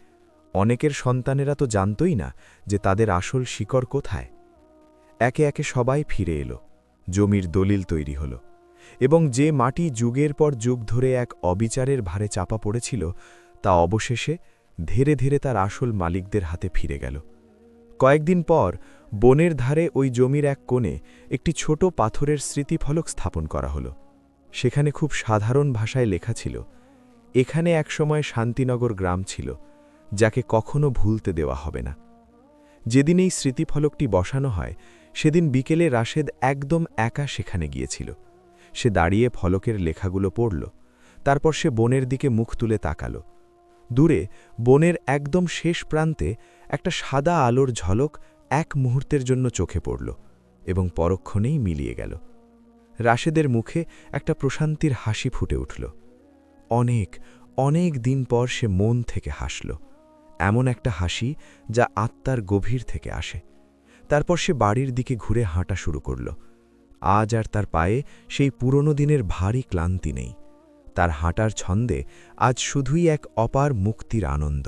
অনেকের সন্তানেরা তো জানতই না যে তাদের আসল শিকড় কোথায়। একে একে সবাই ফিরে এলো, জমির দলিল তৈরি হল, এবং যে মাটি যুগের পর যুগ ধরে এক অবিচারের ভারে চাপা পড়েছিল, তা অবশেষে ধীরে ধীরে তার আসল মালিকদের হাতে ফিরে গেল। কয়েকদিন পর বনের ধারে ওই জমির এক কোণে একটি ছোট পাথরের স্মৃতিফলক স্থাপন করা হলো। সেখানে খুব সাধারণ ভাষায় লেখা ছিল, এখানে একসময় শান্তিনগর গ্রাম ছিল, যাকে কখনো ভুলতে দেওয়া হবে না। যেদিন এই স্মৃতিফলকটি বসানো হয়, সেদিন বিকেলে রাশেদ একদম একা সেখানে গিয়েছিল। সে দাঁড়িয়ে ফলকের লেখাগুলো পড়ল, তারপর সে বনের দিকে মুখ তুলে তাকাল। দূরে বনের একদম শেষ প্রান্তে একটা সাদা আলোর ঝলক এক মুহূর্তের জন্য চোখে পড়ল এবং পরক্ষণেই মিলিয়ে গেল। রাশেদের মুখে একটা প্রশান্তির হাসি ফুটে উঠল। অনেক অনেক দিন পর সে মন থেকে হাসল, এমন একটা হাসি যা আত্মার গভীর থেকে আসে। তারপর সে বাড়ির দিকে ঘুরে হাঁটা শুরু করল। আজ আর তার পায়ে সেই পুরনো দিনের ভারী ক্লান্তি নেই। তার হাঁটার ছন্দে আজ শুধুই এক অপার মুক্তির আনন্দ।